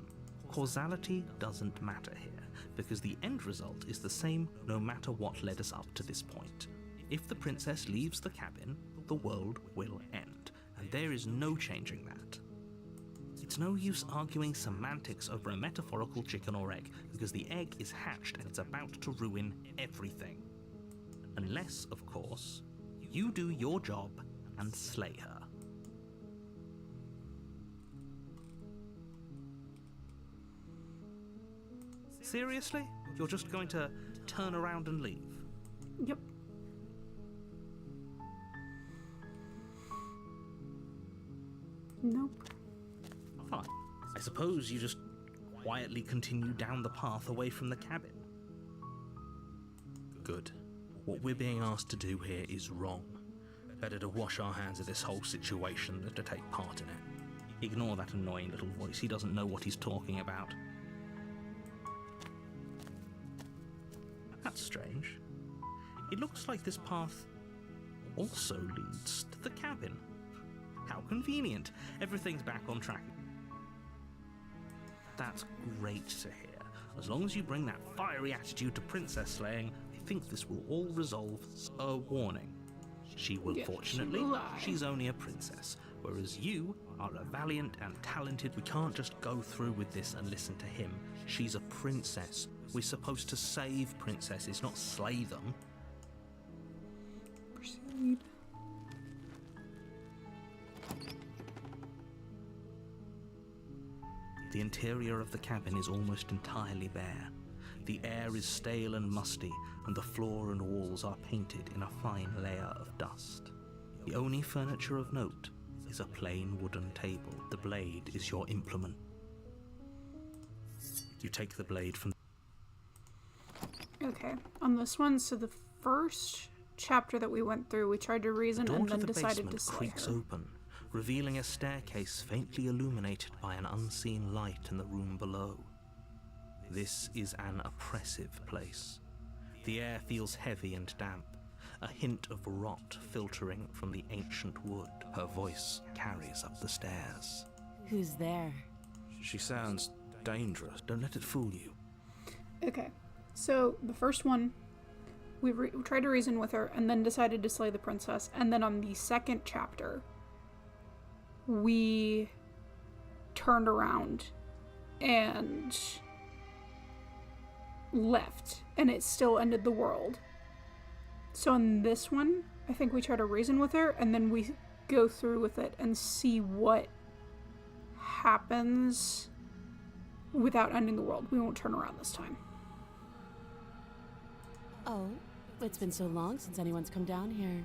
Causality doesn't matter here, because the end result is the same no matter what led us up to this point. If the princess leaves the cabin, the world will end, and there is no changing that. It's no use arguing semantics over a metaphorical chicken or egg, because the egg is hatched and it's about to ruin everything. Unless, of course, you do your job and slay her. Seriously? You're just going to turn around and leave? Yep. Nope. Fine. I suppose you just quietly continue down the path away from the cabin. Good. What we're being asked to do here is wrong. Better to wash our hands of this whole situation than to take part in it. Ignore that annoying little voice. He doesn't know what he's talking about. That's strange. It looks like this path also leads to the cabin. How convenient. Everything's back on track. That's great to hear. As long as you bring that fiery attitude to princess slaying, I think this will all resolve. A warning. She will, Yes, fortunately, she will lie. she's only a princess, whereas you are a valiant and talented. We can't just go through with this and listen to him. She's a princess. We're supposed to save princesses, not slay them. Proceed. The interior of the cabin is almost entirely bare. The air is stale and musty, and the floor and walls are painted in a fine layer of dust. The only furniture of note is a plain wooden table. The blade is your implement. You take the blade from... Okay, on this one, so the first chapter that we went through, we tried to reason The door and to then the decided basement to slay creaks her. open, revealing a staircase faintly illuminated by an unseen light in the room below. This is an oppressive place. The air feels heavy and damp, a hint of rot filtering from the ancient wood. Her voice carries up the stairs. Who's there? She sounds dangerous. Don't let it fool you. Okay, so the first one, we tried to reason with her and then decided to slay the princess. And then on the second chapter, we turned around and left, and it still ended the world. So in this one, I think we try to reason with her, and then we go through with it and see what happens without ending the world. We won't turn around this time. Oh, it's been so long since anyone's come down here.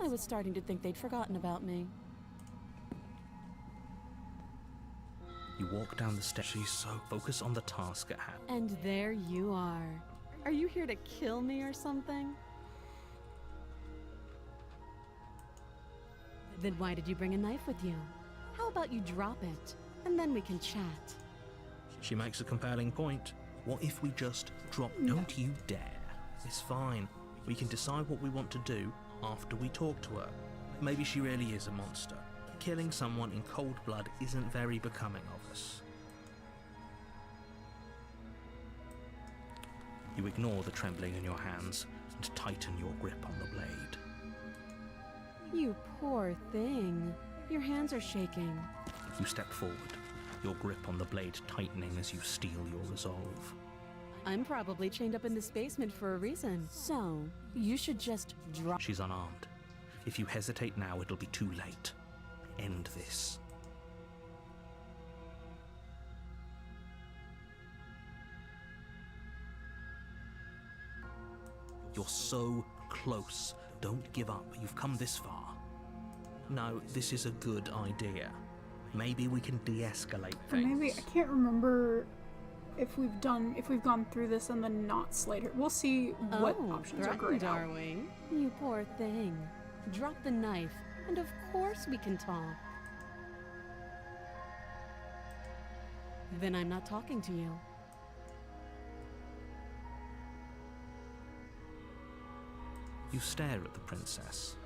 I was starting to think they'd forgotten about me. You walk down the stairs. She's so focused on the task at hand. And there you are. Are you here to kill me or something? Then why did you bring a knife with you? How about you drop it, and then we can chat? She makes a compelling point. What if we just drop? Don't you dare. It's fine. We can decide what we want to do after we talk to her. Maybe she really is a monster. Killing someone in cold blood isn't very becoming of us. You ignore the trembling in your hands and tighten your grip on the blade. You poor thing. Your hands are shaking. You step forward, your grip on the blade tightening as you steel your resolve. I'm probably chained up in this basement for a reason. So, you should just drop. She's unarmed. If you hesitate now, it'll be too late. end this. You're so close. Don't give up. You've come this far. No, this is a good idea. Maybe we can de-escalate Or things. maybe, I can't remember if we've gone through this and then not slayed her. We'll see what options are great. Are we? You poor thing. Drop the knife, and of course we can talk. Then I'm not talking to you. You stare at the princess,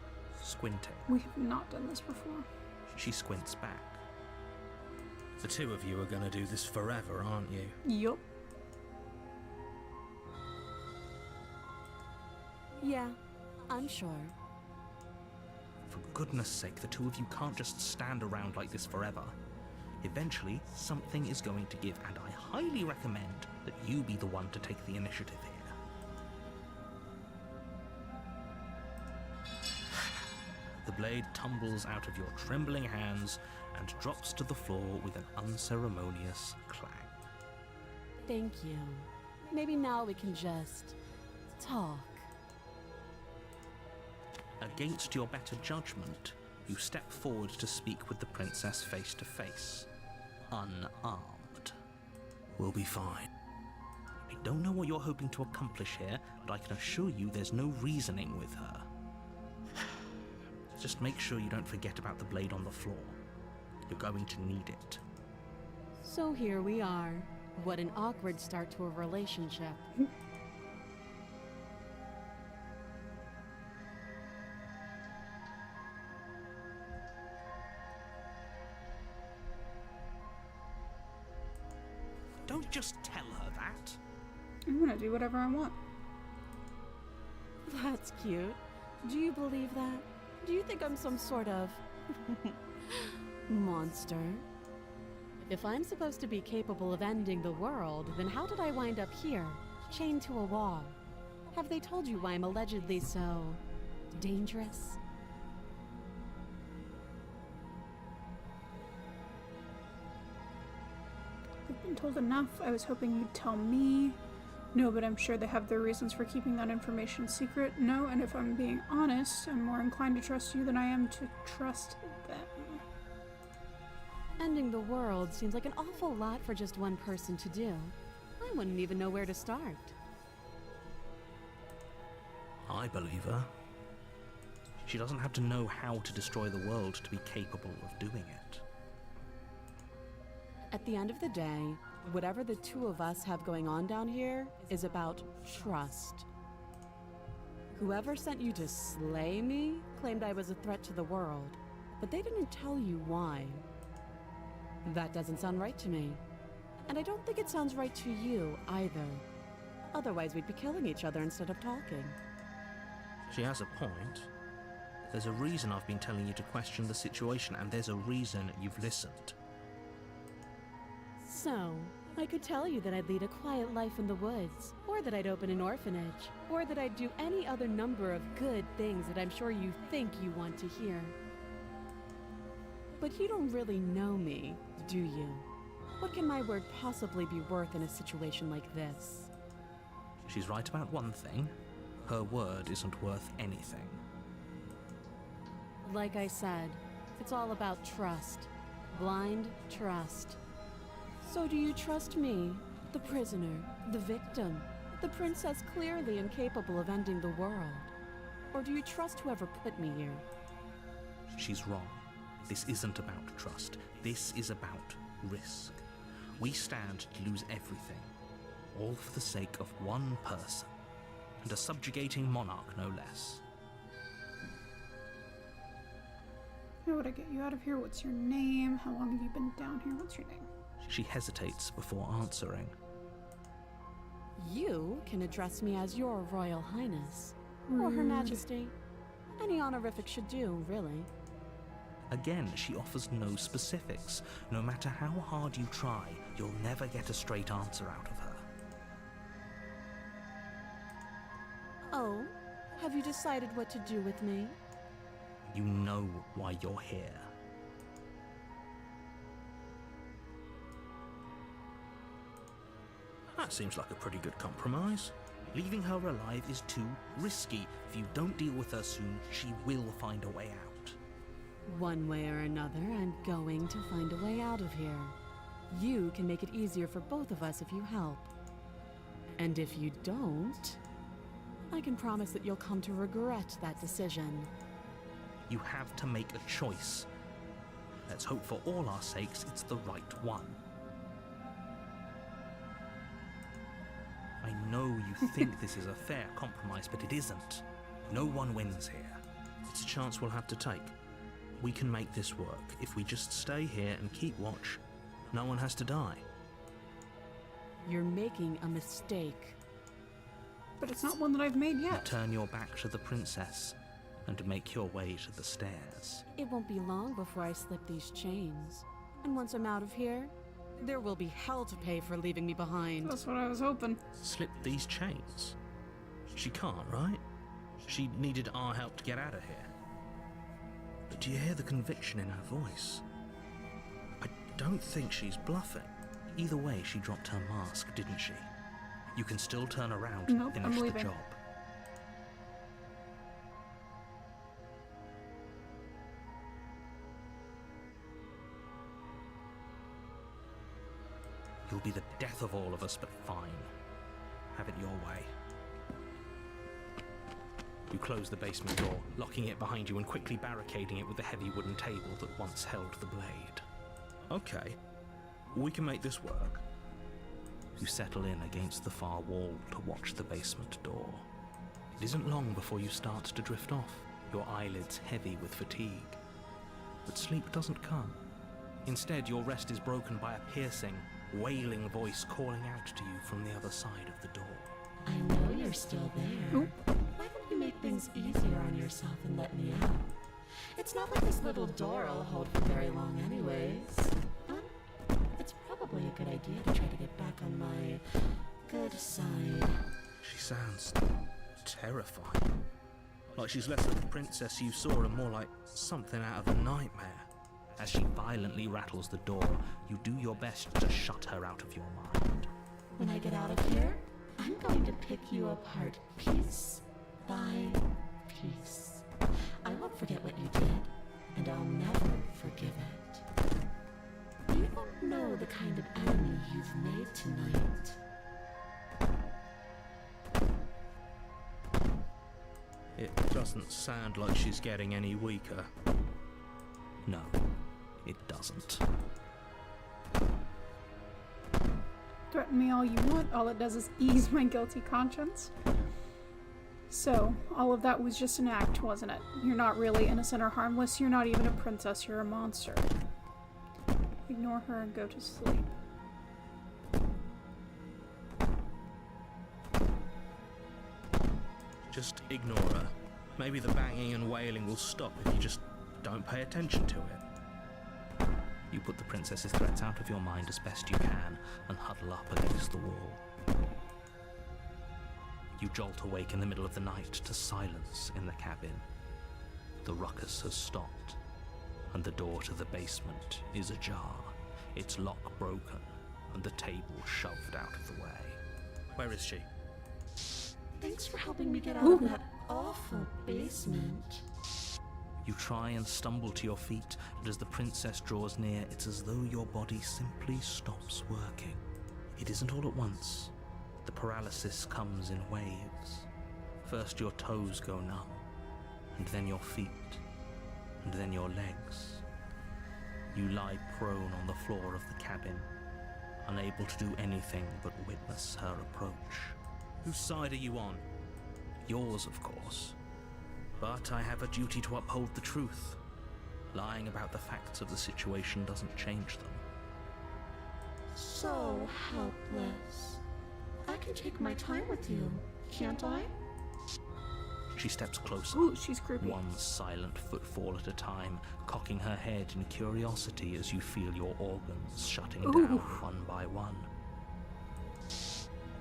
squinting. We have not done this before. She squints back. The two of you are gonna do this forever, aren't you? Yup. Yeah, I'm sure. For goodness sake, the two of you can't just stand around like this forever. Eventually, something is going to give, and I highly recommend that you be the one to take the initiative here. The blade tumbles out of your trembling hands and drops to the floor with an unceremonious clang. Thank you. Maybe now we can just talk. Against your better judgment, you step forward to speak with the princess face to face, unarmed. We'll be fine. I don't know what you're hoping to accomplish here, but I can assure you there's no reasoning with her. Just make sure you don't forget about the blade on the floor. You're going to need it. So here we are. What an awkward start to a relationship. Don't just tell her that. I'm gonna do whatever I want. That's cute. Do you believe that? Do you think I'm some sort of monster? If I'm supposed to be capable of ending the world, then how did I wind up here, chained to a wall? Have they told you why I'm allegedly so dangerous? I've been told enough. I was hoping you'd tell me. No, but I'm sure they have their reasons for keeping that information secret. No, and if I'm being honest, I'm more inclined to trust you than I am to trust them. Ending the world seems like an awful lot for just one person to do. I wouldn't even know where to start. I believe her. She doesn't have to know how to destroy the world to be capable of doing it. At the end of the day, whatever the two of us have going on down here is about trust. Whoever sent you to slay me claimed I was a threat to the world, but they didn't tell you why. That doesn't sound right to me. And I don't think it sounds right to you either. Otherwise, we'd be killing each other instead of talking. She has a point. There's a reason I've been telling you to question the situation, and there's a reason you've listened. So, I could tell you that I'd lead a quiet life in the woods, or that I'd open an orphanage, or that I'd do any other number of good things that I'm sure you think you want to hear. But you don't really know me, do you? What can my word possibly be worth in a situation like this? She's right about one thing. Her word isn't worth anything. Like I said, it's all about trust. Blind trust. So do you trust me, the prisoner, the victim, the princess clearly incapable of ending the world? Or do you trust whoever put me here? She's wrong. This isn't about trust. This is about risk. We stand to lose everything, all for the sake of one person, and a subjugating monarch, no less. How would I get you out of here? What's your name? How long have you been down here? What's your name? She hesitates before answering. You can address me as your Royal Highness, or Her Majesty. Any honorific should do, really. Again, she offers no specifics. No matter how hard you try, you'll never get a straight answer out of her. Oh, have you decided what to do with me? You know why you're here. That seems like a pretty good compromise. Leaving her alive is too risky. If you don't deal with her soon, she will find a way out. One way or another, I'm going to find a way out of here. You can make it easier for both of us if you help. And if you don't, I can promise that you'll come to regret that decision. You have to make a choice. Let's hope for all our sakes it's the right one. I know you think this is a fair compromise, but it isn't. No one wins here. It's a chance we'll have to take. We can make this work. If we just stay here and keep watch, no one has to die. You're making a mistake. But it's not one that I've made yet. Turn your back to the princess and make your way to the stairs. It won't be long before I slip these chains. And once I'm out of here, there will be hell to pay for leaving me behind. That's what I was hoping. Slip these chains? She can't, right? She needed our help to get out of here. But do you hear the conviction in her voice? I don't think she's bluffing. Either way, she dropped her mask, didn't she? You can still turn around and Nope, I'm finish the leaving. job. You'll be the death of all of us, but fine. Have it your way. You close the basement door, locking it behind you and quickly barricading it with the heavy wooden table that once held the blade. Okay, we can make this work. You settle in against the far wall to watch the basement door. It isn't long before you start to drift off, your eyelids heavy with fatigue. But sleep doesn't come. Instead, your rest is broken by a piercing, wailing voice calling out to you from the other side of the door. I know you're still there. Oop. Why don't you make things easier on yourself and let me out? It's not like this little door will hold for very long anyways. It's probably a good idea to try to get back on my good side. She sounds terrifying. Like she's less of the princess you saw and more like something out of a nightmare. As she violently rattles the door, you do your best to shut her out of your mind. When I get out of here, I'm going to pick you apart piece by piece. I won't forget what you did, and I'll never forgive it. You don't know the kind of enemy you've made tonight. It doesn't sound like she's getting any weaker. No, it doesn't. Threaten me all you want, all it does is ease my guilty conscience. So, all of that was just an act, wasn't it? You're not really innocent or harmless, you're not even a princess, you're a monster. Ignore her and go to sleep. Just ignore her. Maybe the banging and wailing will stop if you just don't pay attention to it. You put the princess's threats out of your mind as best you can and huddle up against the wall. You jolt awake in the middle of the night to silence in the cabin. The ruckus has stopped, and the door to the basement is ajar, its lock broken, and the table shoved out of the way. Where is she? Thanks for helping me get out of that awful basement. You try and stumble to your feet, but as the princess draws near, it's as though your body simply stops working. It isn't all at once. The paralysis comes in waves. First your toes go numb, and then your feet, and then your legs. You lie prone on the floor of the cabin, unable to do anything but witness her approach. Whose side are you on? Yours, of course. But I have a duty to uphold the truth. Lying about the facts of the situation doesn't change them. So helpless. I can take my time with you, can't I? She steps closer, Ooh, she's creepy. one silent footfall at a time, cocking her head in curiosity as you feel your organs shutting down one by one.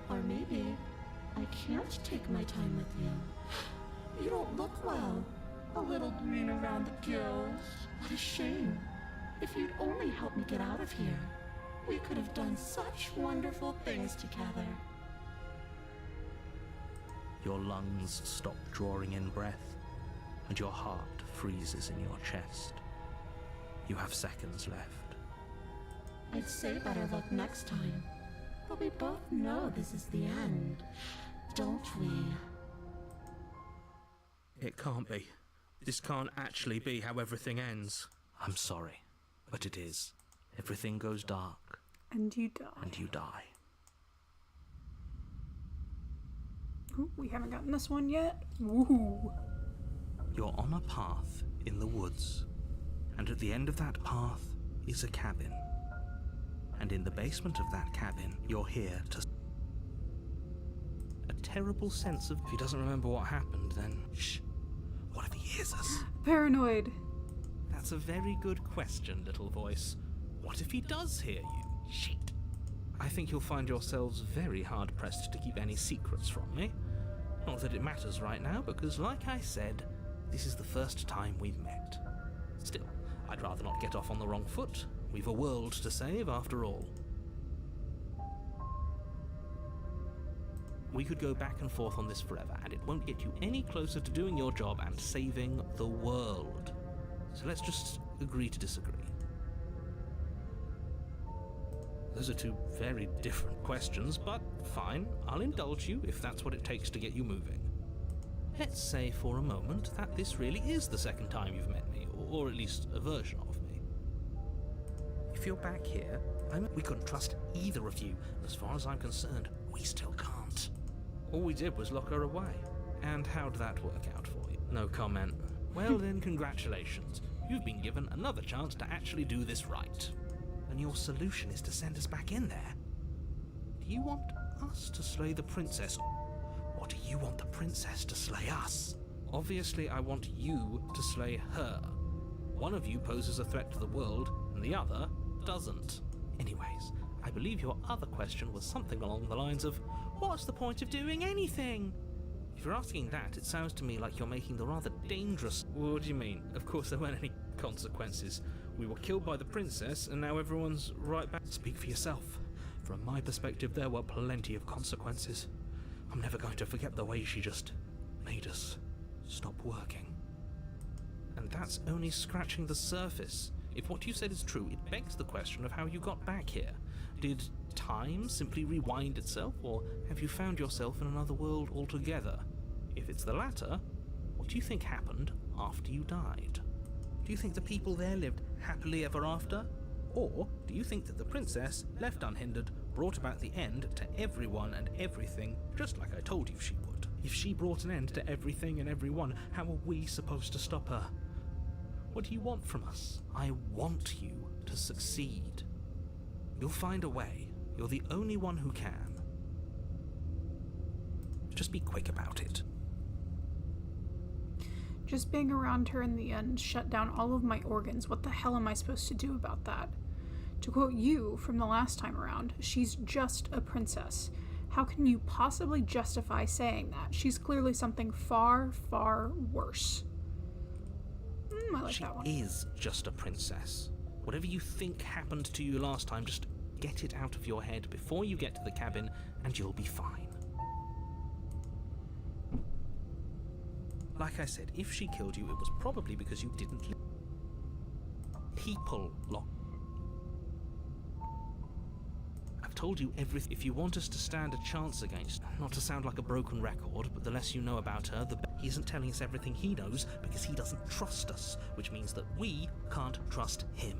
Or maybe I can't take my time with you. You don't look well. A little green around the gills. What a shame. If you'd only help me get out of here. We could have done such wonderful things together. Your lungs stop drawing in breath, and your heart freezes in your chest. You have seconds left. I'd say better luck next time. But we both know this is the end, don't we? It can't be. This can't actually be how everything ends. I'm sorry, but it is. Everything goes dark. And you die. And you die. Ooh, we haven't gotten this one yet. Woohoo. You're on a path in the woods, and at the end of that path is a cabin. And in the basement of that cabin, you're here to... A terrible sense of... If he doesn't remember what happened, then... Shh. What if he hears us? Paranoid. That's a very good question, little voice. What if he does hear you? Shit. I think you'll find yourselves very hard-pressed to keep any secrets from me. Not that it matters right now, because like I said, this is the first time we've met. Still, I'd rather not get off on the wrong foot. We've a world to save, after all. We could go back and forth on this forever, and it won't get you any closer to doing your job and saving the world. So let's just agree to disagree. Those are two very different questions, but fine, I'll indulge you if that's what it takes to get you moving. Let's say for a moment that this really is the second time you've met me, or at least a version of me. If you're back here, we couldn't trust either of you. As far as I'm concerned, we still can't. All we did was lock her away. And how'd that work out for you? No comment. Well then, congratulations. You've been given another chance to actually do this right. And your solution is to send us back in there. Do you want us to slay the princess? Or do you want the princess to slay us? Obviously, I want you to slay her. One of you poses a threat to the world, and the other doesn't. Anyways, I believe your other question was something along the lines of, what's the point of doing anything? If you're asking that, it sounds to me like you're making the rather dangerous... What do you mean? Of course there weren't any consequences. We were killed by the princess, and now everyone's right back. Speak for yourself. From my perspective, there were plenty of consequences. I'm never going to forget the way she just made us stop working. And that's only scratching the surface. If what you said is true, it begs the question of how you got back here. Did time simply rewind itself, or have you found yourself in another world altogether? If it's the latter, what do you think happened after you died? Do you think the people there lived happily ever after? Or do you think that the princess, left unhindered, brought about the end to everyone and everything, just like I told you she would? If she brought an end to everything and everyone, how are we supposed to stop her? What do you want from us? I want you to succeed. You'll find a way. You're the only one who can. Just be quick about it. Just being around her in the end shut down all of my organs. What the hell am I supposed to do about that? To quote you from the last time around, she's just a princess. How can you possibly justify saying that? She's clearly something far, far worse. I like that one. She is just a princess. Whatever you think happened to you last time, just get it out of your head before you get to the cabin, and you'll be fine. Like I said, if she killed you, it was probably because you didn't people lock. I've told you everything. If you want us to stand a chance against, not to sound like a broken record, but the less you know about her, the better. He isn't telling us everything he knows because he doesn't trust us, which means that we can't trust him.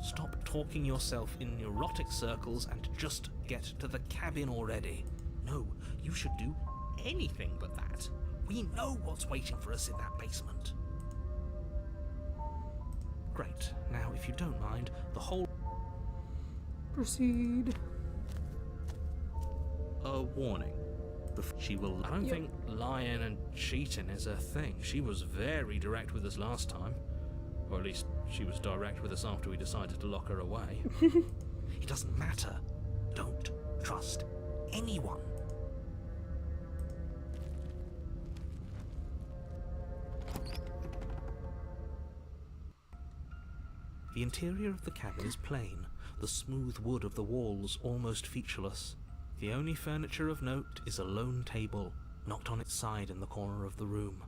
Stop talking yourself in neurotic circles and just get to the cabin already. No, you should do anything but that. We know what's waiting for us in that basement. Great. Now, if you don't mind, the whole... Proceed. A warning. She will... I don't think lying and cheating is a thing. She was very direct with us last time. Or at least she was direct with us after we decided to lock her away. It doesn't matter. Don't trust anyone. The interior of the cabin is plain, the smooth wood of the walls almost featureless. The only furniture of note is a lone table, knocked on its side in the corner of the room.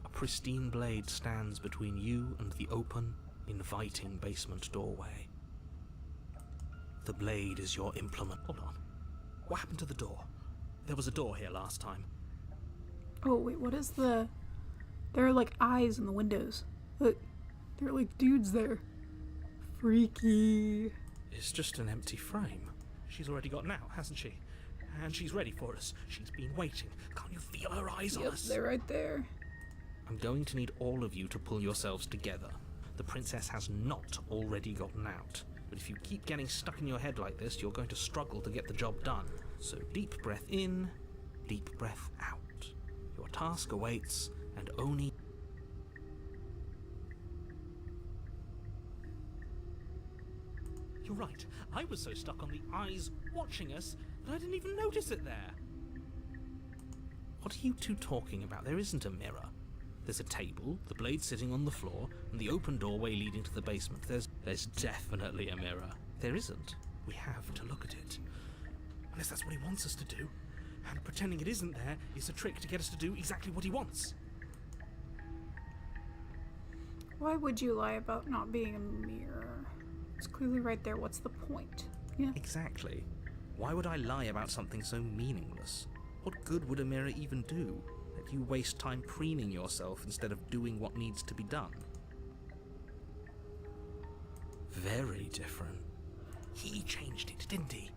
A pristine blade stands between you and the open, inviting basement doorway. The blade is your implement. Hold on. What happened to the door? There was a door here last time. Oh, wait, what is the... There are, like, eyes in the windows. Look, there are, like, dudes there. Freaky. It's just an empty frame. She's already gotten out, hasn't she? And she's ready for us. She's been waiting. Can't you feel her eyes on Yep, us? they're right there. I'm going to need all of you to pull yourselves together. The princess has not already gotten out. But if you keep getting stuck in your head like this, you're going to struggle to get the job done. So deep breath in, deep breath out. Your task awaits, and only... You're right. I was so stuck on the eyes watching us that I didn't even notice it there. What are you two talking about? There isn't a mirror. There's a table, the blade sitting on the floor, and the open doorway leading to the basement. There's definitely a mirror. There isn't. We have to look at it. Unless that's what he wants us to do. And pretending it isn't there is a trick to get us to do exactly what he wants. Why would you lie about not being a mirror? It's clearly right there. What's the point? Yeah. Exactly. Why would I lie about something so meaningless? What good would a mirror even do? Let you waste time preening yourself instead of doing what needs to be done. Very different. He changed it, didn't he?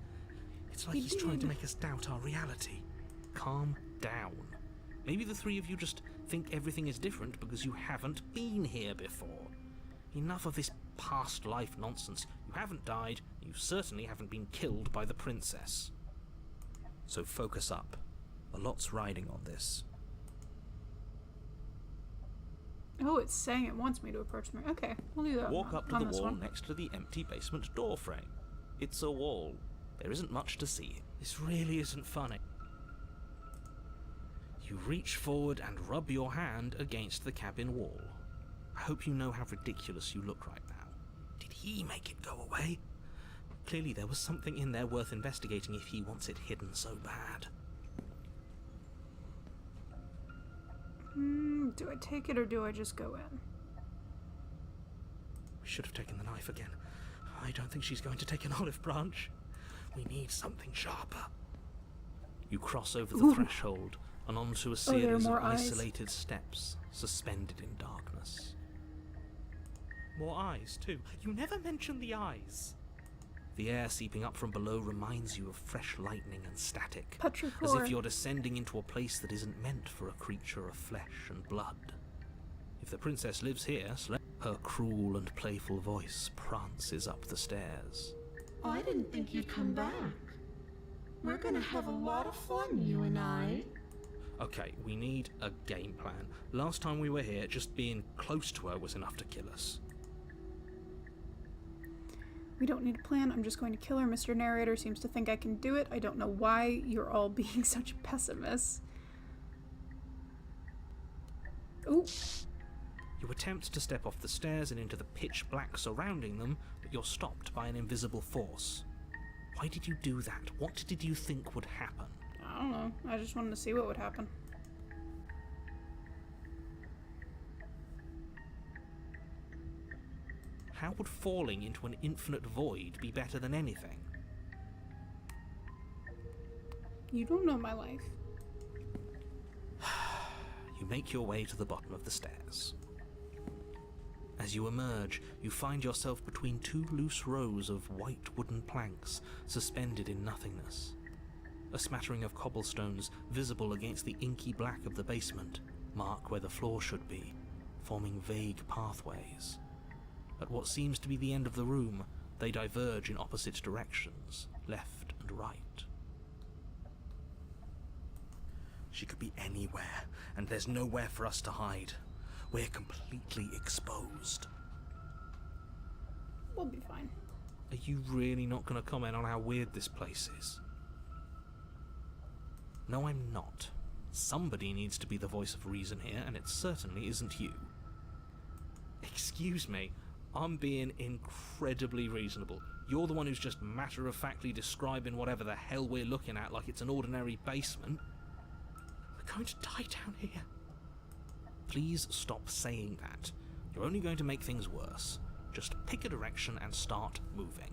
It's like He he's trying to did. make us doubt our reality. Calm down. Maybe the three of you just think everything is different because you haven't been here before. Enough of this past life nonsense. You haven't died, you certainly haven't been killed by the princess. So focus up. A lot's riding on this. Oh, it's saying it wants me to approach the mirror. Okay, we'll do that. Walk up to on the this wall one. next to the empty basement door frame. It's a wall. There isn't much to see. This really isn't funny. You reach forward and rub your hand against the cabin wall. I hope you know how ridiculous you look right now. Did he make it go away? Clearly there was something in there worth investigating if he wants it hidden so bad. Do I take it or do I just go in? We should have taken the knife again. I don't think she's going to take an olive branch. We need something sharper. You cross over the Ooh. threshold and onto a Oh, there are series of more eyes. isolated steps suspended in darkness. More eyes, too. You never mention the eyes. The air seeping up from below reminds you of fresh lightning and static, as Petrichor. if you're descending into a place that isn't meant for a creature of flesh and blood. If the princess lives here, her cruel and playful voice prances up the stairs. I didn't think you'd come back. We're gonna have a lot of fun, you and I. Okay, we need a game plan. Last time we were here, just being close to her was enough to kill us. We don't need a plan. I'm just going to kill her. Mr. Narrator seems to think I can do it. I don't know why you're all being such pessimists. Ooh. You attempt to step off the stairs and into the pitch black surrounding them, but you're stopped by an invisible force. Why did you do that? What did you think would happen? I don't know. I just wanted to see what would happen. How would falling into an infinite void be better than anything? You don't know my life. You make your way to the bottom of the stairs. As you emerge, you find yourself between two loose rows of white wooden planks suspended in nothingness. A smattering of cobblestones visible against the inky black of the basement mark where the floor should be, forming vague pathways. At what seems to be the end of the room, they diverge in opposite directions, left and right. She could be anywhere, and there's nowhere for us to hide. We're completely exposed. We'll be fine. Are you really not going to comment on how weird this place is? No, I'm not. Somebody needs to be the voice of reason here, and it certainly isn't you. Excuse me, I'm being incredibly reasonable. You're the one who's just matter-of-factly describing whatever the hell we're looking at like it's an ordinary basement. We're going to die down here. Please stop saying that. You're only going to make things worse. Just pick a direction and start moving.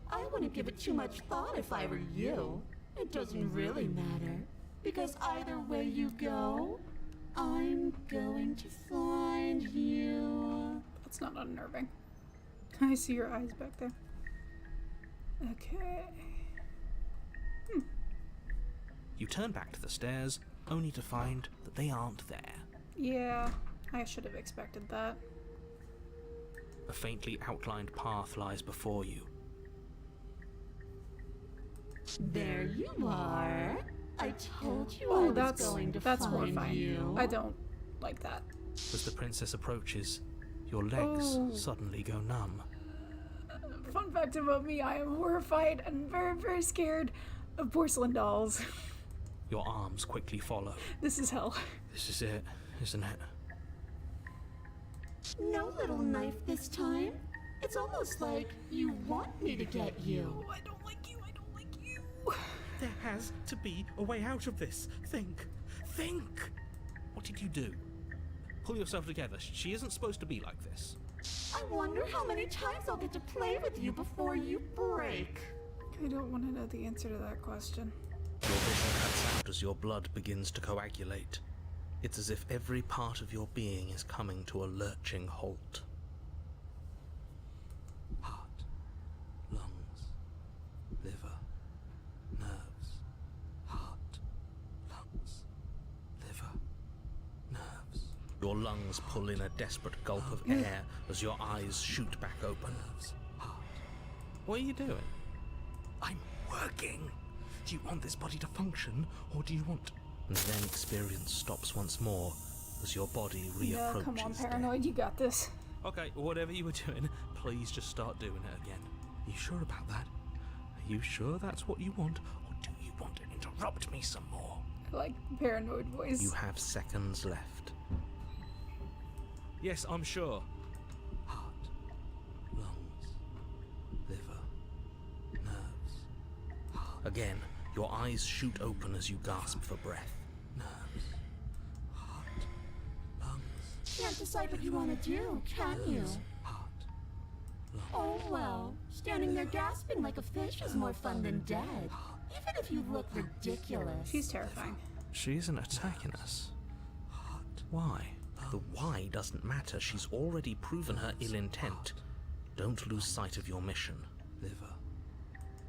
I wouldn't give it too much thought if I were you. It doesn't really matter, because either way you go, I'm going to find you. That's not unnerving. I see your eyes back there. Okay. You turn back to the stairs, only to find that they aren't there. Yeah, I should have expected that. A faintly outlined path lies before you. There you are. I told you I Oh, was going to that's find horrifying. you. I don't like that. As the princess approaches, your legs suddenly go numb. Fun fact about me, I am horrified and very, very scared of porcelain dolls. Your arms quickly follow. This is hell. This is it, isn't it? No little knife this time. It's almost like you want me to get you. Oh, I don't like you, I don't like you. There has to be a way out of this. Think. Think! What did you do? Pull yourself together. She isn't supposed to be like this. I wonder how many times I'll get to play with you before you break. I don't want to know the answer to that question. Your vision cuts out as your blood begins to coagulate. It's as if every part of your being is coming to a lurching halt. Heart, lungs, liver, nerves. Heart, lungs, liver, nerves. Your lungs pull in a desperate gulp of air as your eyes shoot back open. Heart. What are you doing? I'm working. Do you want this body to function, or do you want... And then experience stops once more as your body reapproaches. Yeah, come on, Paranoid, you got this. Okay, whatever you were doing, please just start doing it again. Are you sure about that? Are you sure that's what you want, or do you want to interrupt me some more? I like the Paranoid voice. You have seconds left. Yes, I'm sure. Heart, lungs, liver, nerves. Again, your eyes shoot open as you gasp for breath. Nerves, heart, lungs. Can't decide what you want to do, can you? Heart, lungs. Oh well, standing there gasping like a fish is more fun than dead. Even if you look ridiculous. She's terrifying. She isn't attacking us. Why? The why doesn't matter. She's already proven her ill intent. Don't lose sight of your mission. Liver.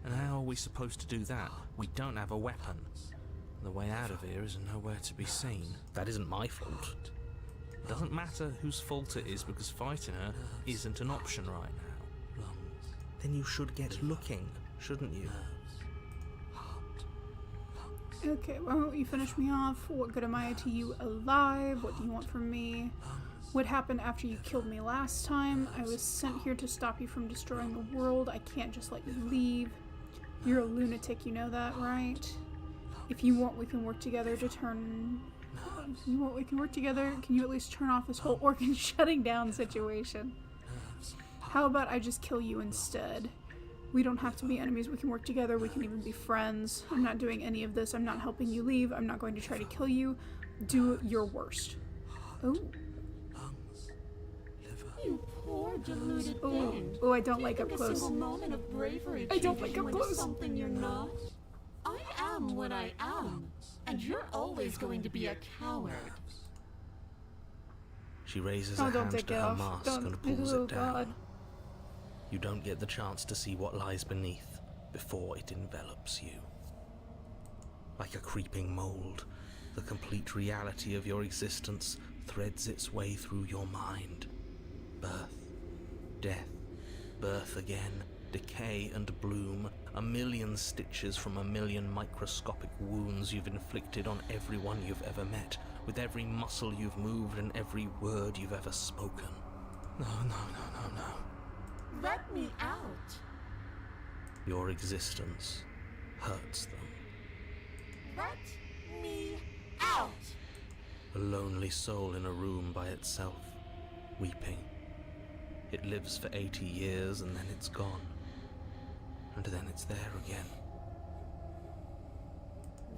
And how are we supposed to do that? We don't have a weapon. The way out of here is nowhere to be seen. That isn't my fault. It doesn't matter whose fault it is because fighting her isn't an option right now. Then you should get looking, shouldn't you? Okay, why don't you finish me off? What good am I to you alive? What do you want from me? What happened after you killed me last time? I was sent here to stop you from destroying the world. I can't just let you leave. You're a lunatic, you know that, right? If you want, we can work together to turn... If you want, we can work together. Can you at least turn off this whole organ shutting down situation? How about I just kill you instead? We don't have to be enemies. We can work together. We can even be friends. I'm not doing any of this. I'm not helping you leave. I'm not going to try to kill you. Do your worst. Oh. You poor deluded thing. Oh, I don't like Do up you think close. a single moment of bravery I don't changes like you up into close. something you're not? I am what I am, and you're always going to be a coward. She raises Oh, a don't hand take to it her off. mask Don't. and pulls Oh, it down. God. You don't get the chance to see what lies beneath before it envelops you. Like a creeping mold, the complete reality of your existence threads its way through your mind. Birth, death, birth again, decay and bloom, a million stitches from a million microscopic wounds you've inflicted on everyone you've ever met, with every muscle you've moved and every word you've ever spoken. No, no, no, no, no. Let me out. Your existence hurts them. Let me out. A lonely soul in a room by itself, weeping, It lives for 80 years and then it's gone. And then it's there again.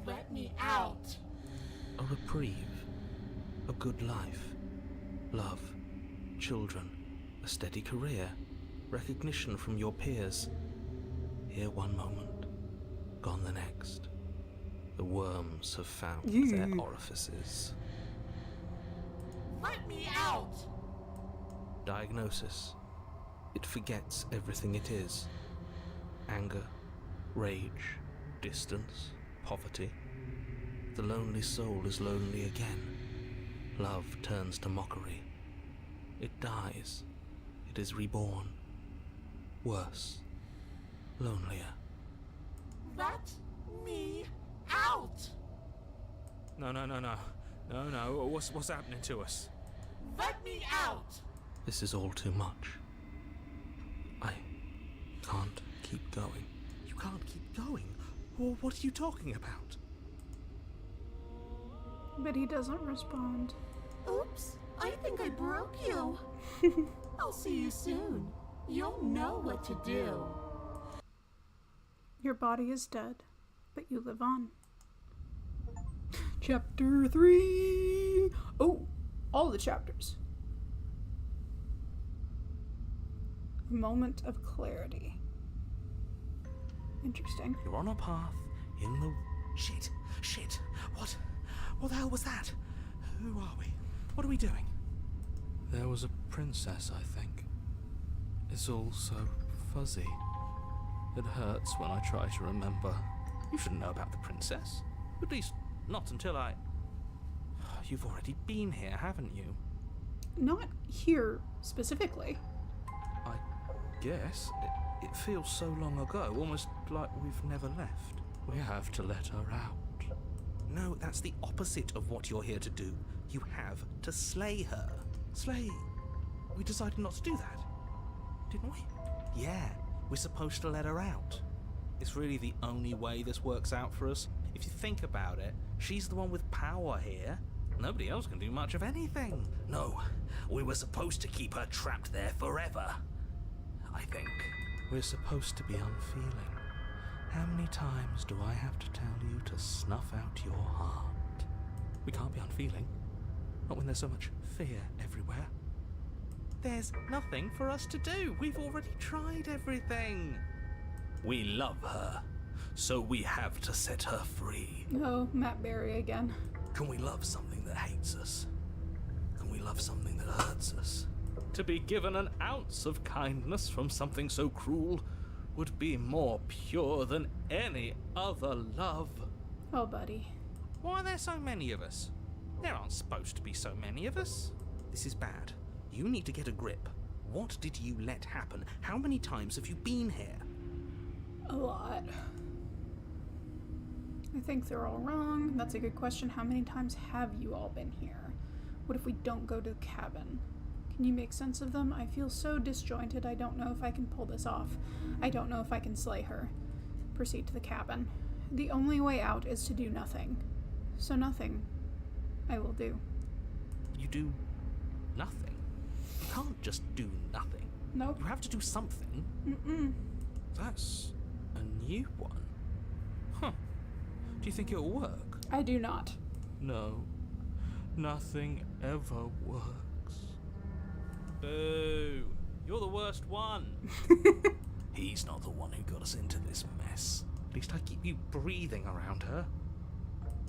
Let me out. A reprieve. A good life. Love. Children. A steady career. Recognition from your peers. Here one moment. Gone the next. The worms have found their orifices. Let me out. Diagnosis. It forgets everything it is. Anger, rage, distance, poverty. The lonely soul is lonely again. Love turns to mockery. It dies. It is reborn. Worse. Lonelier. Let me out. No. What's happening to us? Let me out. This is all too much. I can't keep going. You can't keep going? Well, what are you talking about? But he doesn't respond. Oops, I think I broke you. I'll see you soon. You'll know what to do. Your body is dead, but you live on. Chapter 3! Oh, all the chapters. Moment of clarity. Interesting. You're on a path in the... Shit. What the hell was that? Who are we? What are we doing? There was a princess, I think. It's all so fuzzy. It hurts when I try to remember. You shouldn't know about the princess. At least, not until I... You've already been here, haven't you? Not here, specifically. I guess. It feels so long ago, almost like we've never left. We have to let her out. No, that's the opposite of what you're here to do. You have to slay her. Slay? We decided not to do that, didn't we? Yeah, we're supposed to let her out. It's really the only way this works out for us. If you think about it, she's the one with power here. Nobody else can do much of anything. No, we were supposed to keep her trapped there forever. I think. We're supposed to be unfeeling. How many times do I have to tell you to snuff out your heart? We can't be unfeeling. Not when there's so much fear everywhere. There's nothing for us to do. We've already tried everything. We love her, so we have to set her free. Oh, Matt Berry again. Can we love something that hates us? Can we love something that hurts us? To be given an ounce of kindness from something so cruel would be more pure than any other love. Oh, buddy. Why are there so many of us? There aren't supposed to be so many of us. This is bad. You need to get a grip. What did you let happen? How many times have you been here? A lot. I think they're all wrong. That's a good question. How many times have you all been here? What if we don't go to the cabin? Can you make sense of them? I feel so disjointed. I don't know if I can pull this off. I don't know if I can slay her. Proceed to the cabin. The only way out is to do nothing. So nothing I will do. You do nothing. You can't just do nothing. Nope. You have to do something. Mm-mm. That's a new one. Huh. Do you think it'll work? I do not. No. Nothing ever works. Boo! You're the worst one. He's not the one who got us into this mess. At least I keep you breathing around her.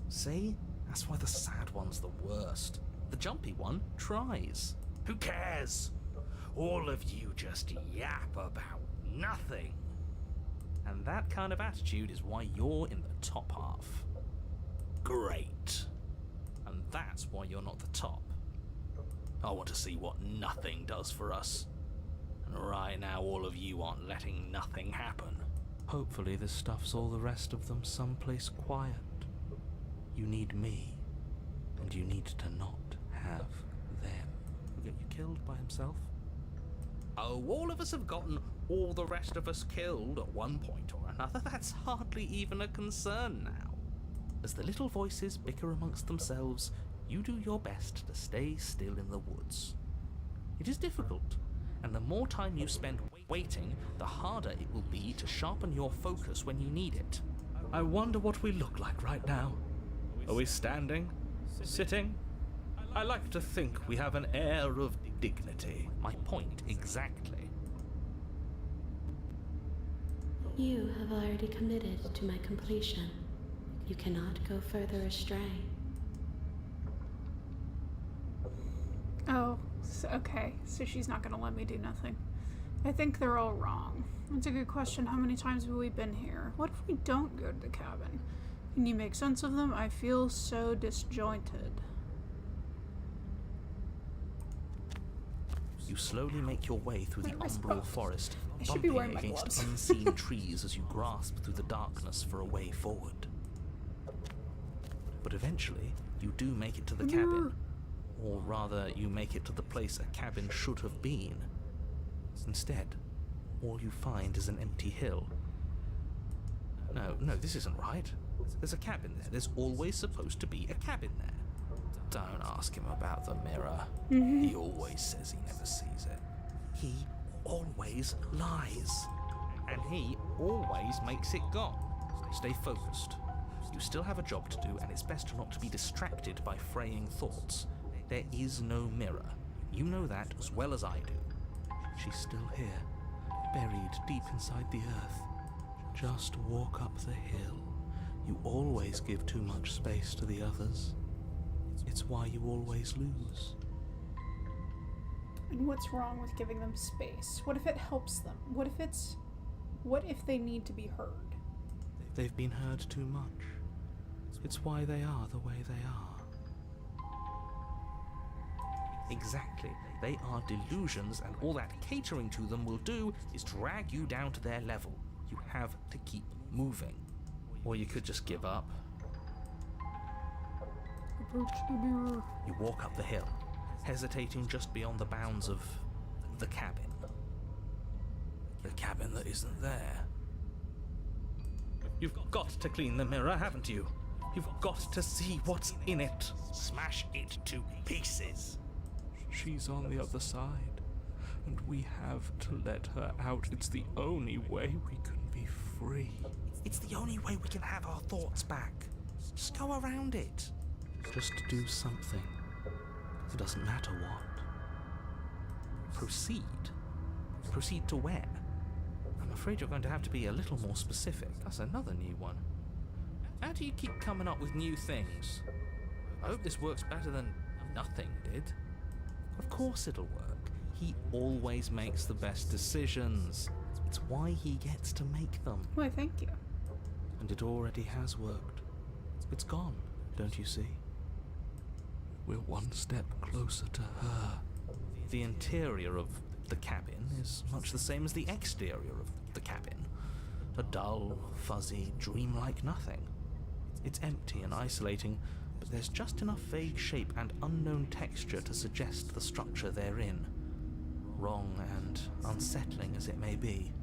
See? That's why the sad one's the worst. The jumpy one tries. Who cares? All of you just yap about nothing. And that kind of attitude is why you're in the top half. Great. And that's why you're not the top. I want to see what nothing does for us. And right now all of you aren't letting nothing happen. Hopefully this stuffs all the rest of them someplace quiet. You need me, and you need to not have them. Will get you killed by himself? Oh, all of us have gotten all the rest of us killed at one point or another. That's hardly even a concern now. As the little voices bicker amongst themselves, you do your best to stay still in the woods. It is difficult, And the more time you spend waiting, the harder it will be to sharpen your focus when you need it. I wonder what we look like right now. Are we standing? Sitting? I like to think we have an air of dignity. My point exactly. You have already committed to my completion. You cannot go further astray. Oh, okay. So she's not gonna let me do nothing. I think they're all wrong. That's a good question. How many times have we been here? What if we don't go to the cabin? Can you make sense of them? I feel so disjointed. You slowly make your way through the Where am I umbral supposed? forest, I should be bumping wearing my against gloves. unseen trees as you grasp through the darkness for a way forward. But eventually, you do make it to the cabin. Or rather, you make it to the place a cabin should have been. Instead, all you find is an empty hill. No, this isn't right. There's a cabin there. There's always supposed to be a cabin there. Don't ask him about the mirror. He always says he never sees it. He always lies. And he always makes it gone. Stay focused. You still have a job to do, and it's best not to be distracted by fraying thoughts. There is no mirror. You know that as well as I do. She's still here, buried deep inside the earth. Just walk up the hill. You always give too much space to the others. It's why you always lose. And what's wrong with giving them space? What if it helps them? What if they need to be heard? They've been heard too much. It's why they are the way they are. Exactly. They are delusions, and all that catering to them will do is drag you down to their level. You have to keep moving. Or you could just give up. Approach the mirror. You walk up the hill, hesitating just beyond the bounds of the cabin. The cabin that isn't there. You've got to clean the mirror, haven't you? You've got to see what's in it. Smash it to pieces. She's on the other side, and we have to let her out. It's the only way we can be free. It's the only way we can have our thoughts back. Just go around it. Just do something. It doesn't matter what. Proceed. Proceed to where? I'm afraid you're going to have to be a little more specific. That's another new one. How do you keep coming up with new things? I hope this works better than nothing did. Of course it'll work. He always makes the best decisions. It's why he gets to make them. Why, thank you. And it already has worked. It's gone, don't you see? We're one step closer to her. The interior of the cabin is much the same as the exterior of the cabin. A dull, fuzzy, dreamlike nothing. It's empty and isolating, but there's just enough vague shape and unknown texture to suggest the structure they're in. Wrong and unsettling as it may be.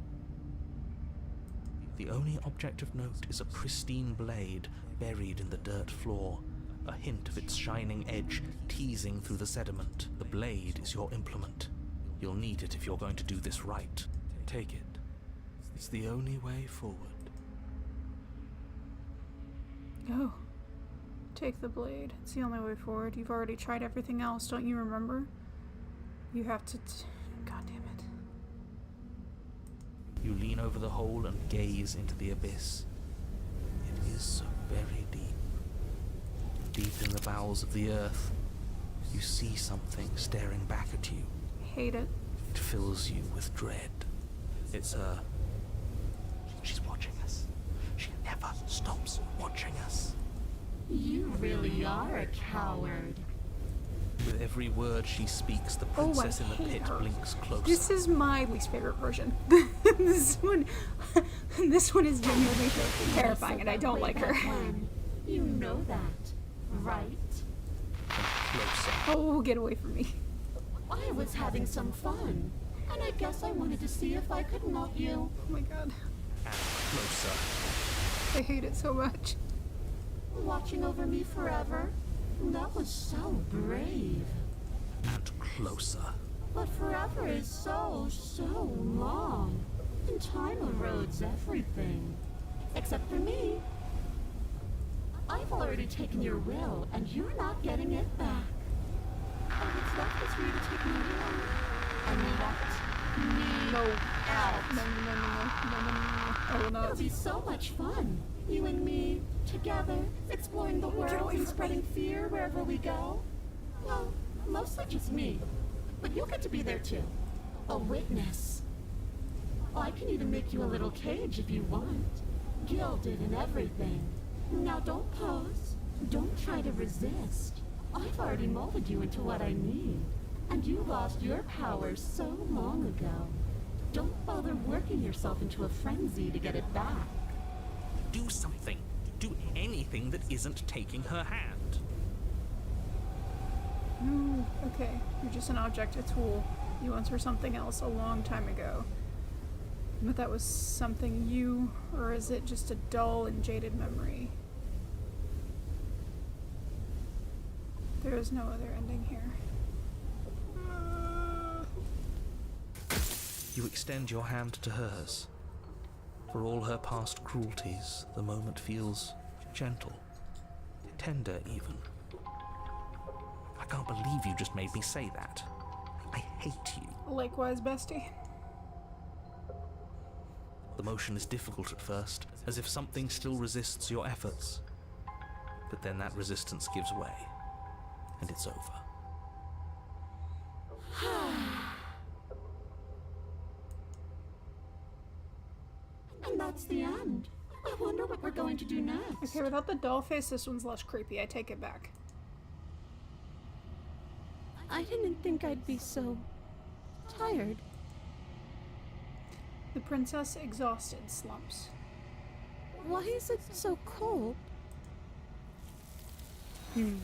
The only object of note is a pristine blade buried in the dirt floor, a hint of its shining edge teasing through the sediment. The blade is your implement. You'll need it if you're going to do this right. Take it. It's the only way forward. Oh. Take the blade. It's the only way forward. You've already tried everything else, don't you remember? You have to... God damn it. You lean over the hole and gaze into the abyss. It is so very deep. Deep in the bowels of the earth, you see something staring back at you. Hate it. It fills you with dread. It's her. She's watching us. She never stops watching us. You really are a coward. With every word she speaks, the Oh, I princess in the hate pit her. blinks closer. This is my least favorite version. this one is genuinely terrifying, and I don't like her. You know that, right? Closer. Oh, get away from me. I was having some fun, and I guess I wanted to see if I could knock you. Oh my god. And closer. I hate it so much. Watching over me forever? That was so brave. And closer. But forever is so long. And time erodes everything. Except for me. I've already taken your will, and you're not getting it back. All that's left is for you to take me along. And let me No. out. No. I will not. It'll be so much fun. You and me, together, exploring the world and spreading fear wherever we go. Well, mostly just me. But you'll get to be there too. A witness. I can even make you a little cage if you want. Gilded and everything. Now don't pose. Don't try to resist. I've already molded you into what I need. And you lost your power so long ago. Don't bother working yourself into a frenzy to get it back. Do something. Do anything that isn't taking her hand. No. Okay. You're just an object, a tool. You once were something else a long time ago. But that was something you, or is it just a dull and jaded memory? There is no other ending here. You extend your hand to hers. For all her past cruelties, the moment feels gentle, tender even. I can't believe you just made me say that. I hate you. Likewise, bestie. The motion is difficult at first, as if something still resists your efforts. But then that resistance gives way, and it's over. And that's the end. I wonder what we're going to do next. Okay, without the doll face, this one's less creepy. I take it back. I didn't think I'd be so tired. The princess, exhausted, slumps. Why is it so cold? You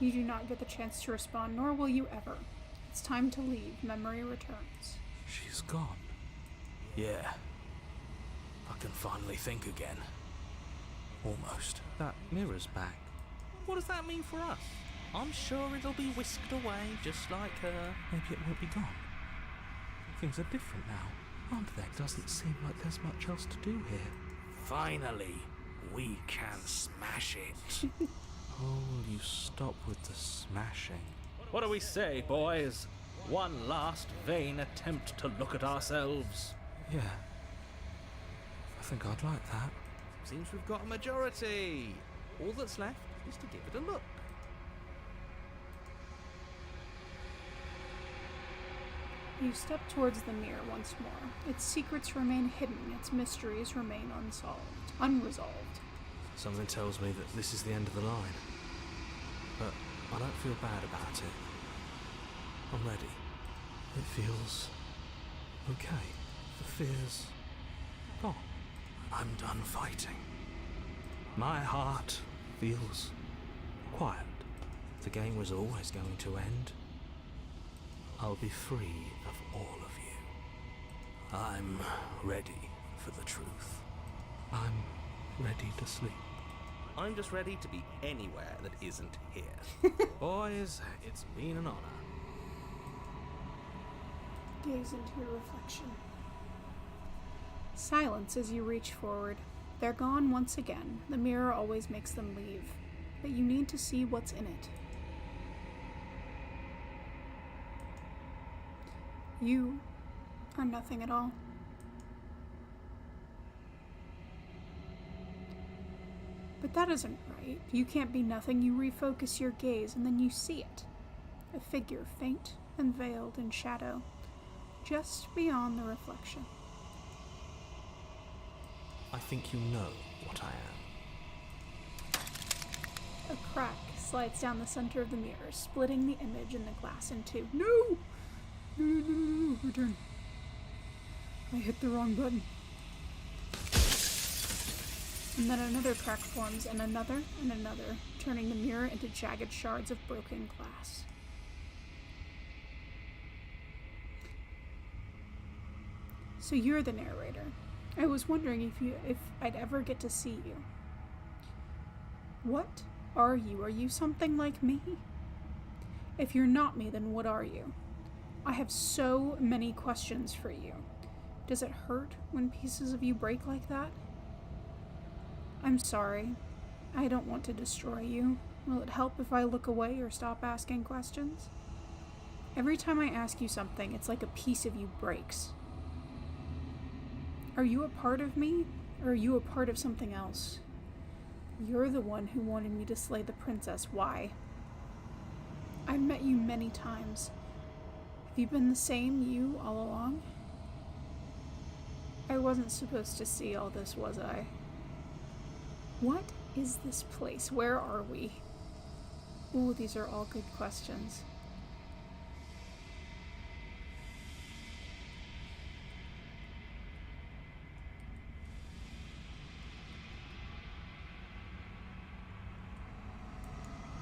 do not get the chance to respond, nor will you ever. It's time to leave. Memory returns. She's gone. Yeah. I can finally think again. Almost. That mirror's back. What does that mean for us? I'm sure it'll be whisked away, just like her. Maybe it won't be gone. Things are different now, aren't they? Doesn't seem like there's much else to do here. Finally, we can smash it. Oh, will you stop with the smashing? What do we say, boys? One last vain attempt to look at ourselves. Yeah. I think I'd like that. Seems we've got a majority. All that's left is to give it a look. You step towards the mirror once more. Its secrets remain hidden, its mysteries remain unresolved. Something tells me that this is the end of the line. But I don't feel bad about it. I'm ready. It feels okay. The fear's gone. I'm done fighting. My heart feels quiet. The game was always going to end. I'll be free of all of you. I'm ready for the truth. I'm ready to sleep. I'm just ready to be anywhere that isn't here. Boys, it's been an honor. Gaze into your reflection. Silence as you reach forward. They're gone once again. The mirror always makes them leave. But you need to see what's in it. You are nothing at all. But that isn't right. You can't be nothing. You refocus your gaze and then you see it. A figure faint and veiled in shadow, just beyond the reflection. I think you know what I am. A crack slides down the center of the mirror, splitting the image and the glass in two. No! No, return. I hit the wrong button. And then another crack forms, and another, turning the mirror into jagged shards of broken glass. So you're the narrator. I was wondering if I'd ever get to see you. What are you? Are you something like me? If you're not me, then what are you? I have so many questions for you. Does it hurt when pieces of you break like that? I'm sorry. I don't want to destroy you. Will it help if I look away or stop asking questions? Every time I ask you something, it's like a piece of you breaks. Are you a part of me, or are you a part of something else? You're the one who wanted me to slay the princess. Why? I've met you many times. Have you been the same you all along? I wasn't supposed to see all this, was I? What is this place? Where are we? Ooh, these are all good questions.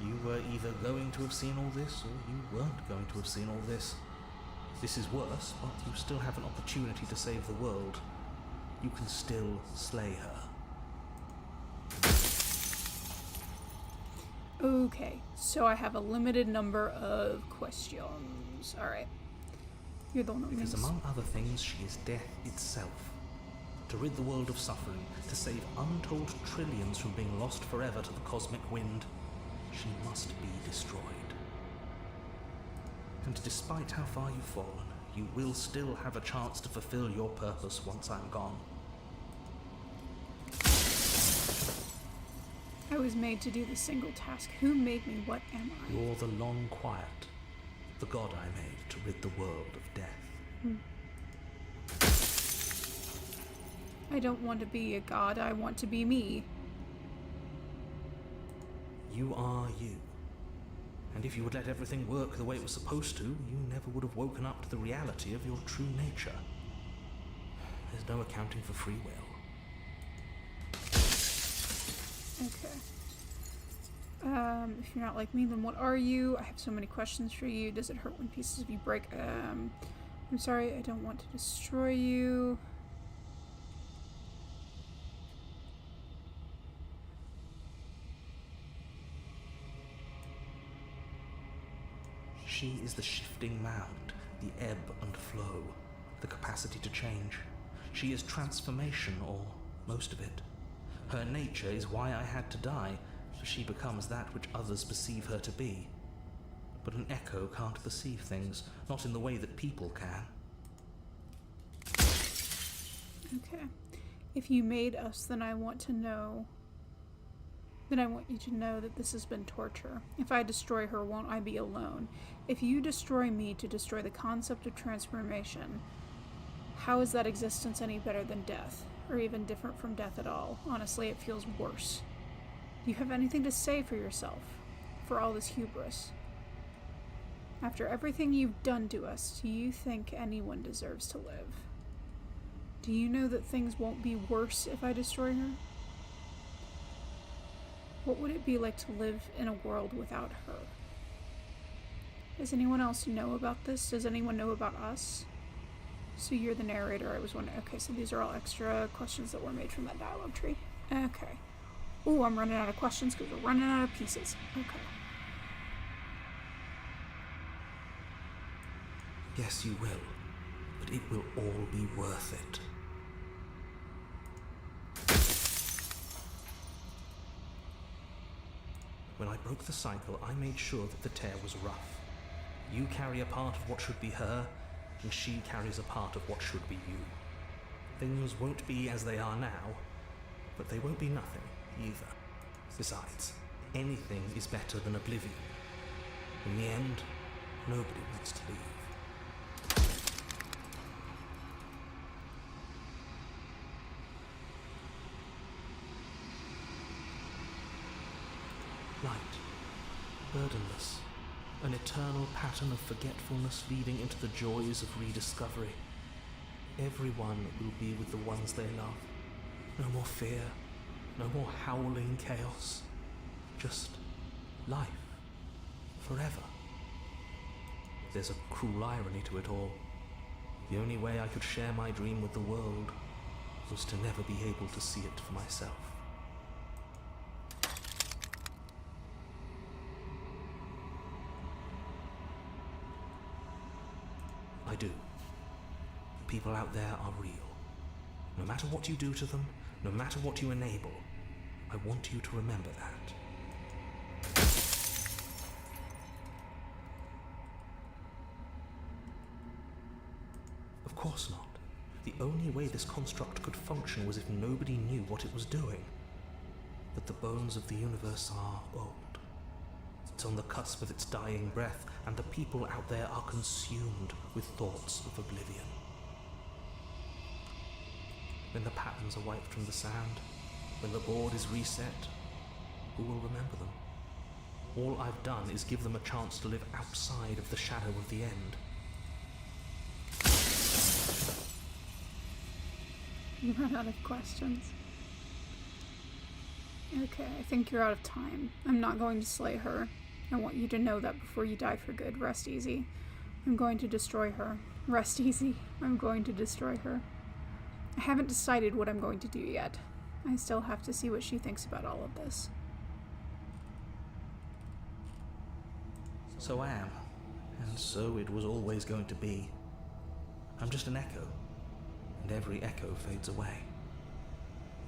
You were either going to have seen all this, or you weren't going to have seen all this. This is worse, but you still have an opportunity to save the world. You can still slay her. Okay, so I have a limited number of questions. Alright. You're the one that Because makes... among other things, she is death itself. To rid the world of suffering, to save untold trillions from being lost forever to the cosmic wind, she must be destroyed. And despite how far you've fallen, you will still have a chance to fulfill your purpose once I'm gone. I was made to do the single task. Who made me? What am I? You're the long quiet, the god I made to rid the world of death. I don't want to be a god. I want to be me. You are you. And if you would let everything work the way it was supposed to, you never would have woken up to the reality of your true nature. There's no accounting for free will. Okay. If you're not like me, then what are you? I have so many questions for you. Does it hurt when pieces of you break? I'm sorry, I don't want to destroy you. She is the shifting mound, the ebb and flow, the capacity to change. She is transformation, or most of it. Her nature is why I had to die, for she becomes that which others perceive her to be. But an echo can't perceive things, not in the way that people can. Okay. If you made us, then I want to know... Then I want you to know that this has been torture. If I destroy her, won't I be alone? If you destroy me to destroy the concept of transformation, how is that existence any better than death? Or even different from death at all? Honestly, it feels worse. Do you have anything to say for yourself? For all this hubris? After everything you've done to us, do you think anyone deserves to live? Do you know that things won't be worse if I destroy her? What would it be like to live in a world without her? Does anyone else know about this? Does anyone know about us? So you're the narrator, I was wondering. Okay, so these are all extra questions that were made from that dialogue tree. Okay. Ooh, I'm running out of questions because we're running out of pieces. Okay. Yes, you will, but it will all be worth it. When I broke the cycle, I made sure that the tear was rough. You carry a part of what should be her, and she carries a part of what should be you. Things won't be as they are now, but they won't be nothing either. Besides, anything is better than oblivion. In the end, nobody wants to leave. Light, burdenless, an eternal pattern of forgetfulness leading into the joys of rediscovery. Everyone will be with the ones they love. No more fear, no more howling chaos. Just life, forever. There's a cruel irony to it all. The only way I could share my dream with the world was to never be able to see it for myself. I do. The people out there are real. No matter what you do to them, no matter what you enable, I want you to remember that. Of course not. The only way this construct could function was if nobody knew what it was doing. But the bones of the universe are old. It's on the cusp of its dying breath, and the people out there are consumed with thoughts of oblivion. When the patterns are wiped from the sand, when the board is reset, who will remember them? All I've done is give them a chance to live outside of the shadow of the end. You run out of questions. Okay, I think you're out of time. I'm not going to slay her. I want you to know that before you die for good. Rest easy. I'm going to destroy her. Rest easy. I'm going to destroy her. I haven't decided what I'm going to do yet. I still have to see what she thinks about all of this. So I am, and so it was always going to be. I'm just an echo, and every echo fades away.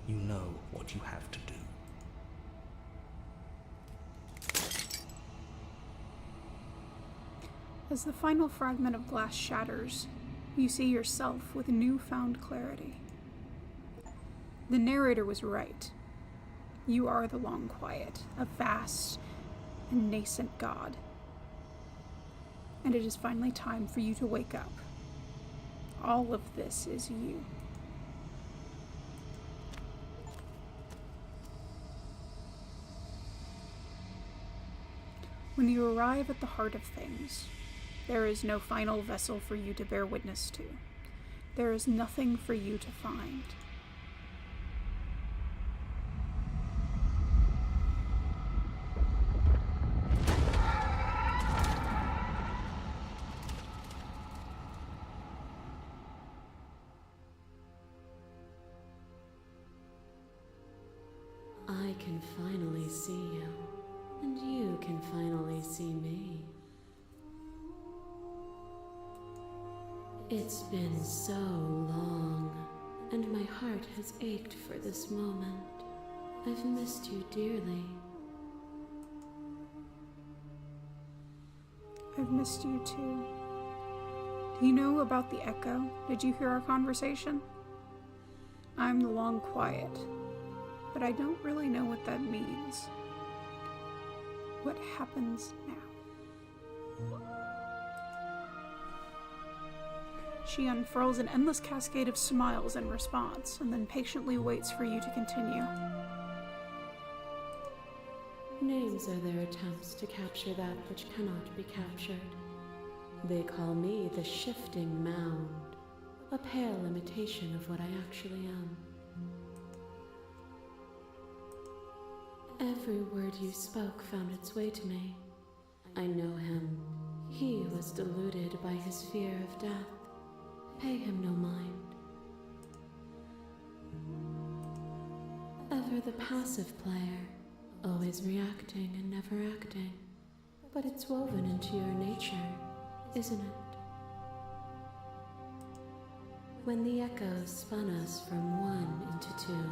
You know what you have to do. As the final fragment of glass shatters, you see yourself with newfound clarity. The narrator was right. You are the Long Quiet, a vast and nascent god. And it is finally time for you to wake up. All of this is you. When you arrive at the heart of things, there is no final vessel for you to bear witness to. There is nothing for you to find. I can finally see you, and you can finally see me. It's been so long, and my heart has ached for this moment. I've missed you dearly. I've missed you too. Do you know about the echo? Did you hear our conversation? I'm the Long Quiet, but I don't really know what that means. What happens now? She unfurls an endless cascade of smiles in response, and then patiently waits for you to continue. Names are their attempts to capture that which cannot be captured. They call me the Shifting Mound, a pale imitation of what I actually am. Every word you spoke found its way to me. I know him. He was deluded by his fear of death. Pay him no mind. Ever the passive player, always reacting and never acting. But it's woven into your nature, isn't it? When the echoes spun us from one into two,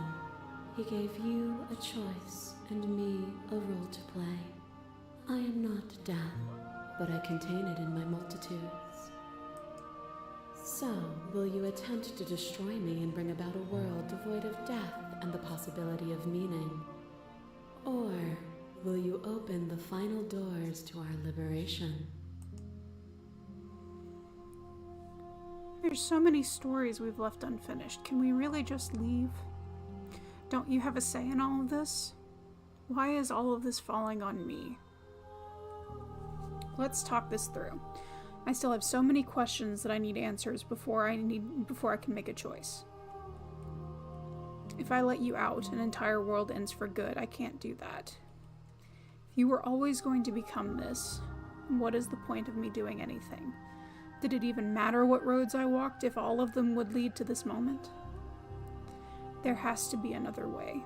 he gave you a choice and me a role to play. I am not death, but I contain it in my multitudes. So, will you attempt to destroy me and bring about a world devoid of death and the possibility of meaning? Or will you open the final doors to our liberation? There's so many stories we've left unfinished. Can we really just leave? Don't you have a say in all of this? Why is all of this falling on me? Let's talk this through. I still have so many questions that I need answers before I can make a choice. If I let you out, an entire world ends for good. I can't do that. If you were always going to become this, what is the point of me doing anything? Did it even matter what roads I walked if all of them would lead to this moment? There has to be another way.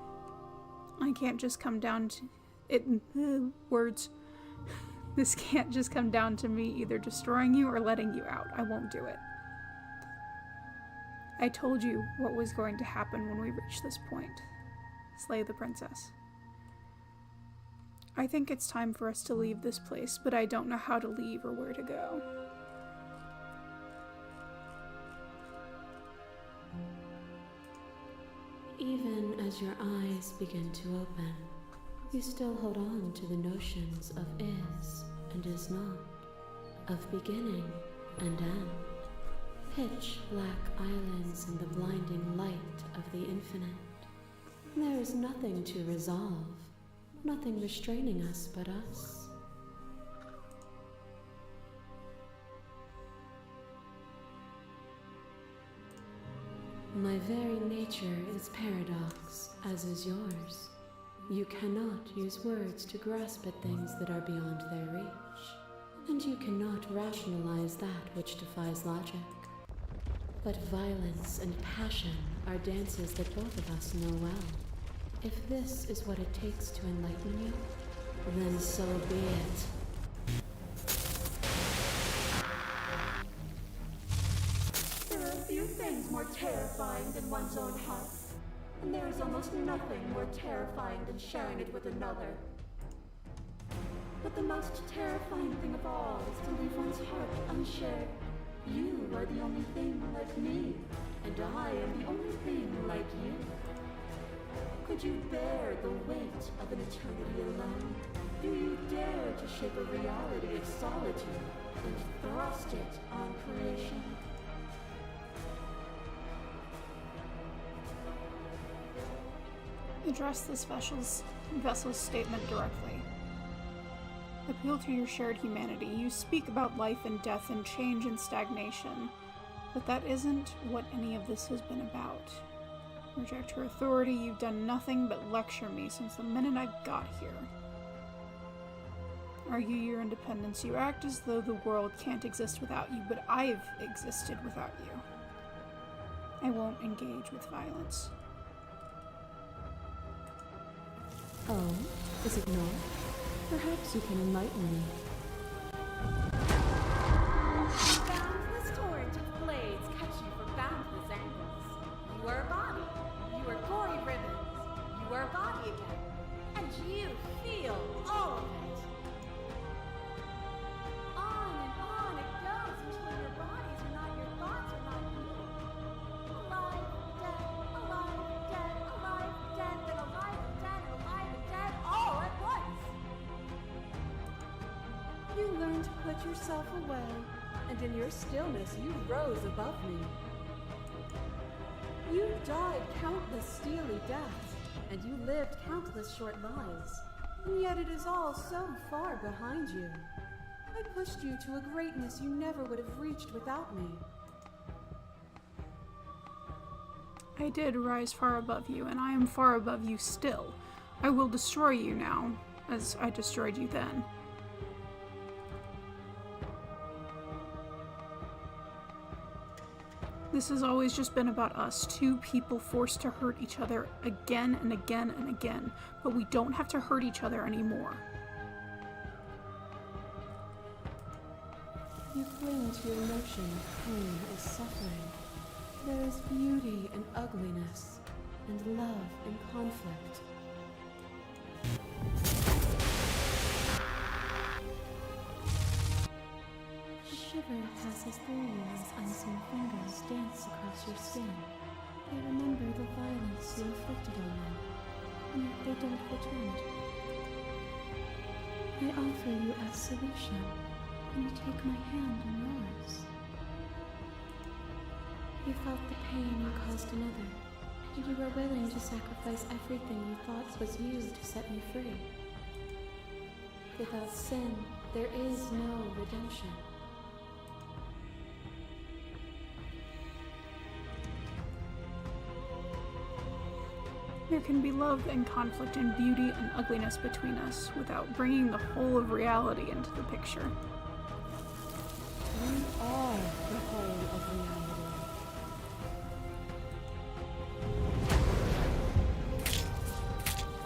I can't just come down to it. Words. This can't just come down to me either destroying you or letting you out. I won't do it. I told you what was going to happen when we reached this point. Slay the princess. I think it's time for us to leave this place, but I don't know how to leave or where to go. Even as your eyes begin to open, you still hold on to the notions of is and is not, of beginning and end, pitch black islands in the blinding light of the infinite. There is nothing to resolve, nothing restraining us but us. My very nature is paradox, as is yours. You cannot use words to grasp at things that are beyond their reach, and you cannot rationalize that which defies logic. But violence and passion are dances that both of us know well. If this is what it takes to enlighten you, then so be it. There are few things more terrifying than one's own heart, and there is almost nothing more terrifying than sharing it with another. But the most terrifying thing of all is to leave one's heart unshared. You are the only thing like me, and I am the only thing like you. Could you bear the weight of an eternity alone? Do you dare to shape a reality of solitude and thrust it on creation? Address this vessel's statement directly. Appeal to your shared humanity. You speak about life and death and change and stagnation, but that isn't what any of this has been about. Reject her authority. You've done nothing but lecture me since the minute I got here. Argue your independence. You act as though the world can't exist without you, but I've existed without you. I won't engage with violence. Oh, is it not? Perhaps you can enlighten me. Boundless torrent of blades cut you from boundless angles. You are a body. You are gory ribbons. You are a body again. And you feel all of it. On it goes until your bodies are not your thoughts are not you. Alive, dead, alive, dead, then alive, and dead, all at once. You learn to put yourself away, and in your stillness you rose above me. You died countless steely deaths, and you lived countless short lives, and yet it is all so far behind you. I pushed you to a greatness you never would have reached without me. I did rise far above you, and I am far above you still. I will destroy you now, as I destroyed you then. This has always just been about us, two people forced to hurt each other again and again and again, but we don't have to hurt each other anymore. You cling to your notion of pain as suffering. There is beauty in ugliness, and love in conflict. A shiver passes through you as unseen fingers dance across your skin. They remember the violence you inflicted on them, and yet they don't return. I offer you absolution, and you take my hand in yours. You felt the pain you caused another, and you were willing to sacrifice everything you thought was you to set me free. Without sin, there is no redemption. There can be love and conflict and beauty and ugliness between us without bringing the whole of reality into the picture. We are the whole of reality.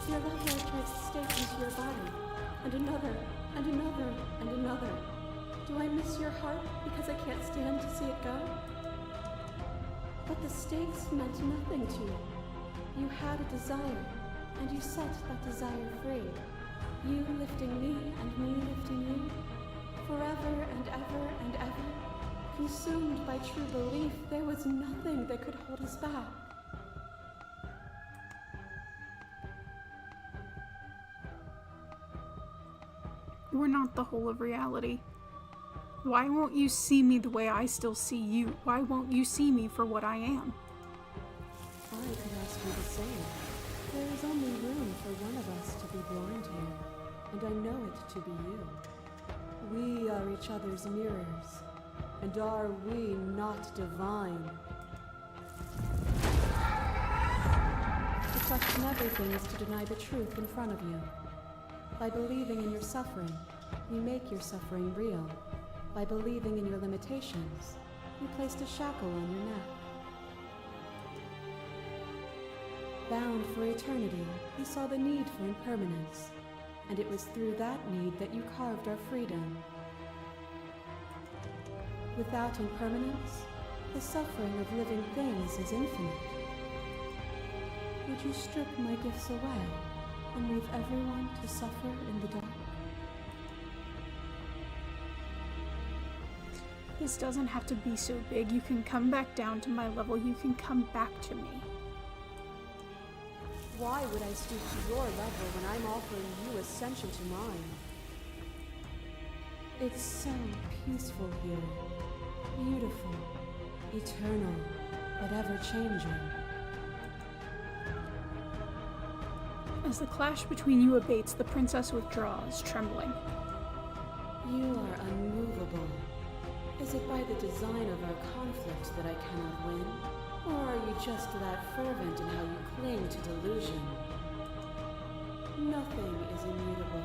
Your lover tries to stake into your body, and another and another, and another. Do I miss your heart because I can't stand to see it go? But the stakes meant nothing to you. You had a desire, and you set that desire free. You lifting me and me lifting you. Forever and ever and ever. Consumed by true belief, there was nothing that could hold us back. We're not the whole of reality. Why won't you see me the way I still see you? Why won't you see me for what I am? I could ask you the same. There is only room for one of us to be blind here, and I know it to be you. We are each other's mirrors, and are we not divine? To question everything is to deny the truth in front of you. By believing in your suffering, you make your suffering real. By believing in your limitations, you placed a shackle on your neck. Bound for eternity, you saw the need for impermanence, and it was through that need that you carved our freedom. Without impermanence, the suffering of living things is infinite. Would you strip my gifts away and leave everyone to suffer in the dark? This doesn't have to be so big. You can come back down to my level. You can come back to me. Why would I stoop to your level when I'm offering you ascension to mine? It's so peaceful here. Beautiful. Eternal. But ever-changing. As the clash between you abates, the princess withdraws, trembling. You are unmovable. Is it by the design of our conflict that I cannot win? Or are you just that fervent in how you cling to delusion? Nothing is immutable.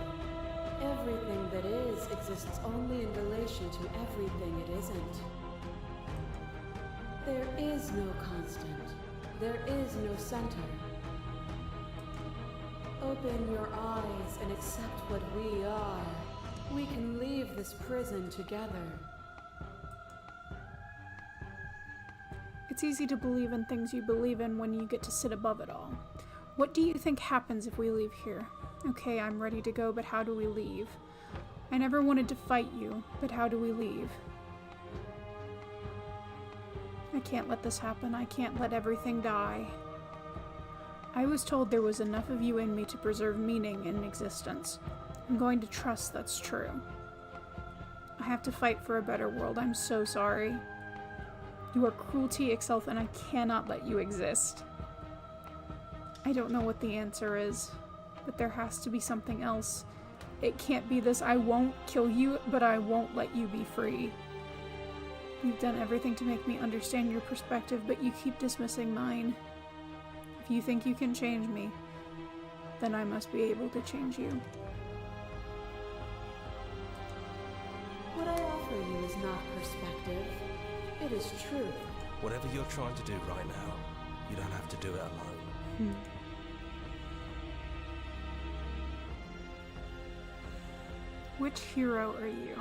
Everything that is exists only in relation to everything it isn't. There is no constant. There is no center. Open your eyes and accept what we are. We can leave this prison together. It's easy to believe in things you believe in when you get to sit above it all. What do you think happens if we leave here? Okay, I'm ready to go, but how do we leave? I never wanted to fight you, but how do we leave? I can't let this happen. I can't let everything die. I was told there was enough of you in me to preserve meaning in existence. I'm going to trust that's true. I have to fight for a better world. I'm so sorry. You are cruelty itself, and I cannot let you exist. I don't know what the answer is, but there has to be something else. It can't be this, I won't kill you, but I won't let you be free. You've done everything to make me understand your perspective, but you keep dismissing mine. If you think you can change me, then I must be able to change you. What I offer you is not perspective. It is truth. Whatever you're trying to do right now, you don't have to do it alone. Which hero are you?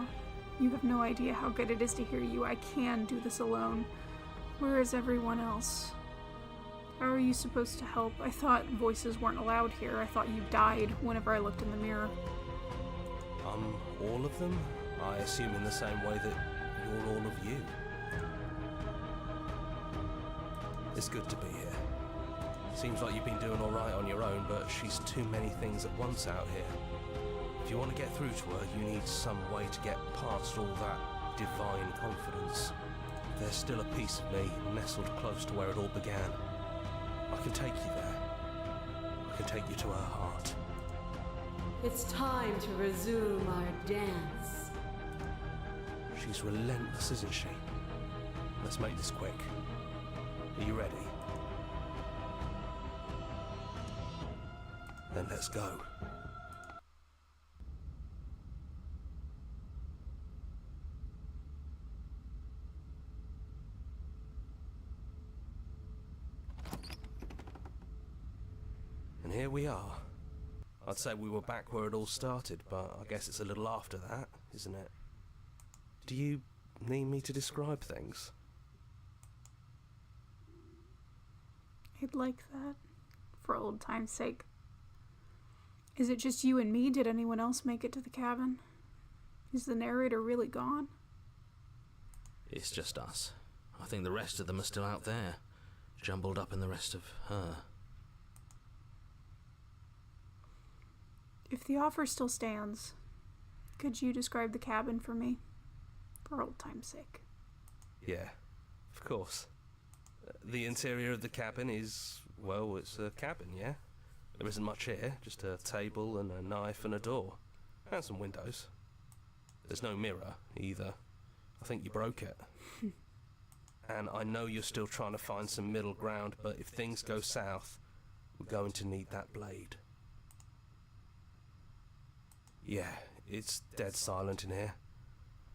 You have no idea how good it is to hear you. I can do this alone. Where is everyone else? How are you supposed to help? I thought voices weren't allowed here. I thought you died whenever I looked in the mirror. All of them? I assume in the same way that you're all of you. It's good to be here. Seems like you've been doing alright on your own, but she's too many things at once out here. If you want to get through to her, you need some way to get past all that divine confidence. There's still a piece of me nestled close to where it all began. I can take you there. I can take you to her heart. It's time to resume our dance. She's relentless, isn't she? Let's make this quick. Are you ready? Then let's go. And here we are. I'd say we were back where it all started, but I guess it's a little after that, isn't it? Do you need me to describe things? I'd like that, for old time's sake. Is it just you and me? Did anyone else make it to the cabin? Is the narrator really gone? It's just us. I think the rest of them are still out there, jumbled up in the rest of her. If the offer still stands, could you describe the cabin for me? For old time's sake. Yeah, of course. The interior of the cabin is, well, it's a cabin, yeah? There isn't much here, just a table and a knife and a door. And some windows. There's no mirror, either. I think you broke it. And I know you're still trying to find some middle ground, but if things go south, we're going to need that blade. Yeah, it's dead silent in here.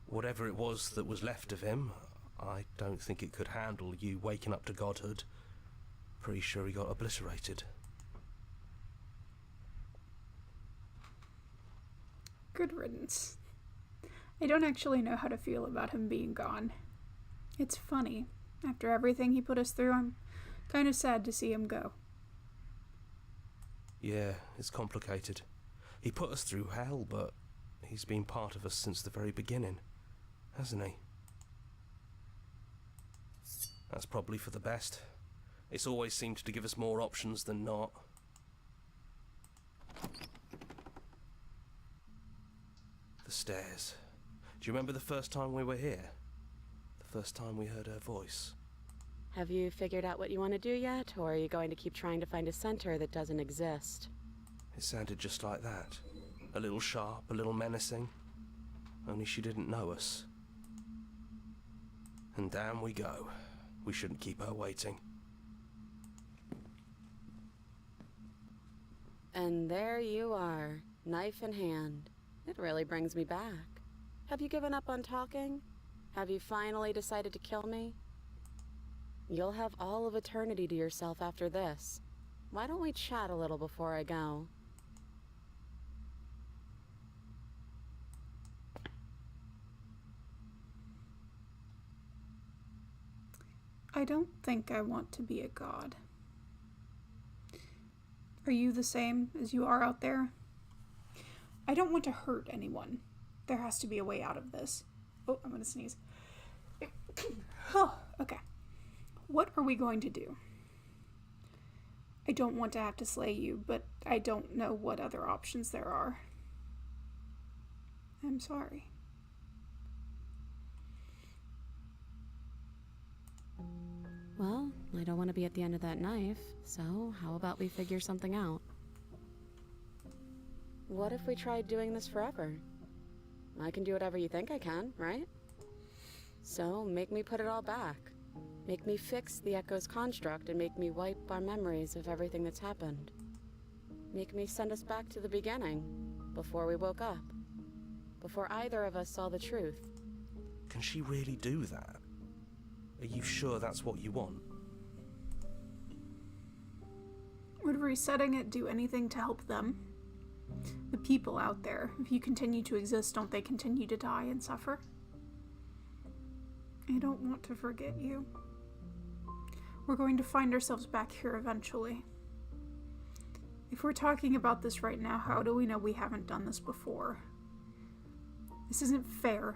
Whatever it was that was left of him, I don't think it could handle you waking up to godhood. Pretty sure he got obliterated. Good riddance. I don't actually know how to feel about him being gone. It's funny. After everything he put us through, I'm kind of sad to see him go. Yeah, it's complicated. He put us through hell, but he's been part of us since the very beginning, hasn't he? That's probably for the best. It's always seemed to give us more options than not. The stairs. Do you remember the first time we were here? The first time we heard her voice? Have you figured out what you want to do yet, or are you going to keep trying to find a center that doesn't exist? It sounded just like that. A little sharp, a little menacing. Only she didn't know us. And down we go. We shouldn't keep her waiting. And there you are, knife in hand. It really brings me back. Have you given up on talking? Have you finally decided to kill me? You'll have all of eternity to yourself after this. Why don't we chat a little before I go? I don't think I want to be a god. Are you the same as you are out there? I don't want to hurt anyone. There has to be a way out of this. Oh, I'm gonna sneeze. Oh, okay. What are we going to do? I don't want to have to slay you, but I don't know what other options there are. I'm sorry. Well, I don't want to be at the end of that knife, so how about we figure something out? What if we tried doing this forever? I can do whatever you think I can, right? So make me put it all back. Make me fix the Echo's construct and make me wipe our memories of everything that's happened. Make me send us back to the beginning, before we woke up. Before either of us saw the truth. Can she really do that? Are you sure that's what you want? Would resetting it do anything to help them? The people out there, if you continue to exist, don't they continue to die and suffer? I don't want to forget you. We're going to find ourselves back here eventually. If we're talking about this right now, how do we know we haven't done this before? This isn't fair.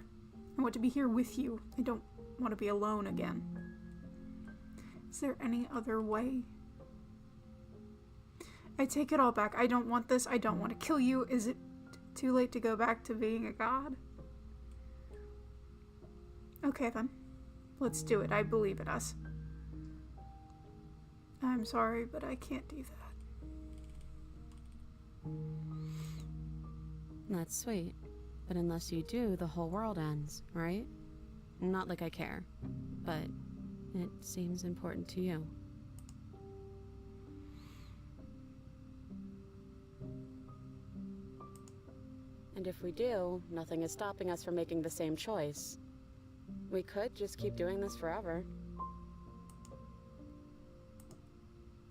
I want to be here with you. I don't want to be alone again. Is there any other way? I take it all back. I don't want this. I don't want to kill you. Is it too late to go back to being a god? Okay then. Let's do it. I believe in us. I'm sorry, but I can't do that. That's sweet. But unless you do, the whole world ends, right? Not like I care, but it seems important to you. And if we do, nothing is stopping us from making the same choice. We could just keep doing this forever.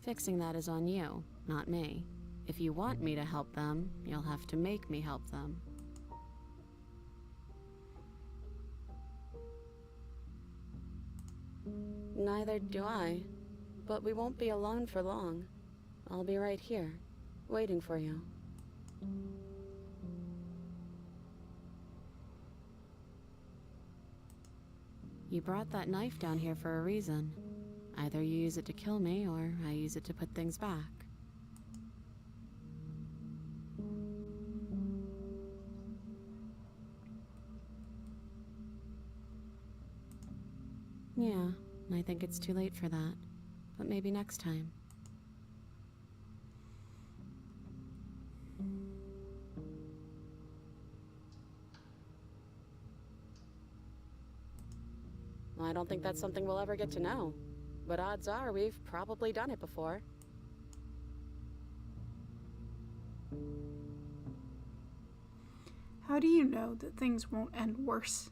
Fixing that is on you, not me. If you want me to help them, you'll have to make me help them. Neither do I. But we won't be alone for long. I'll be right here, waiting for you. You brought that knife down here for a reason. Either you use it to kill me, or I use it to put things back. Yeah, I think it's too late for that. But maybe next time. I don't think that's something we'll ever get to know. But odds are we've probably done it before. How do you know that things won't end worse?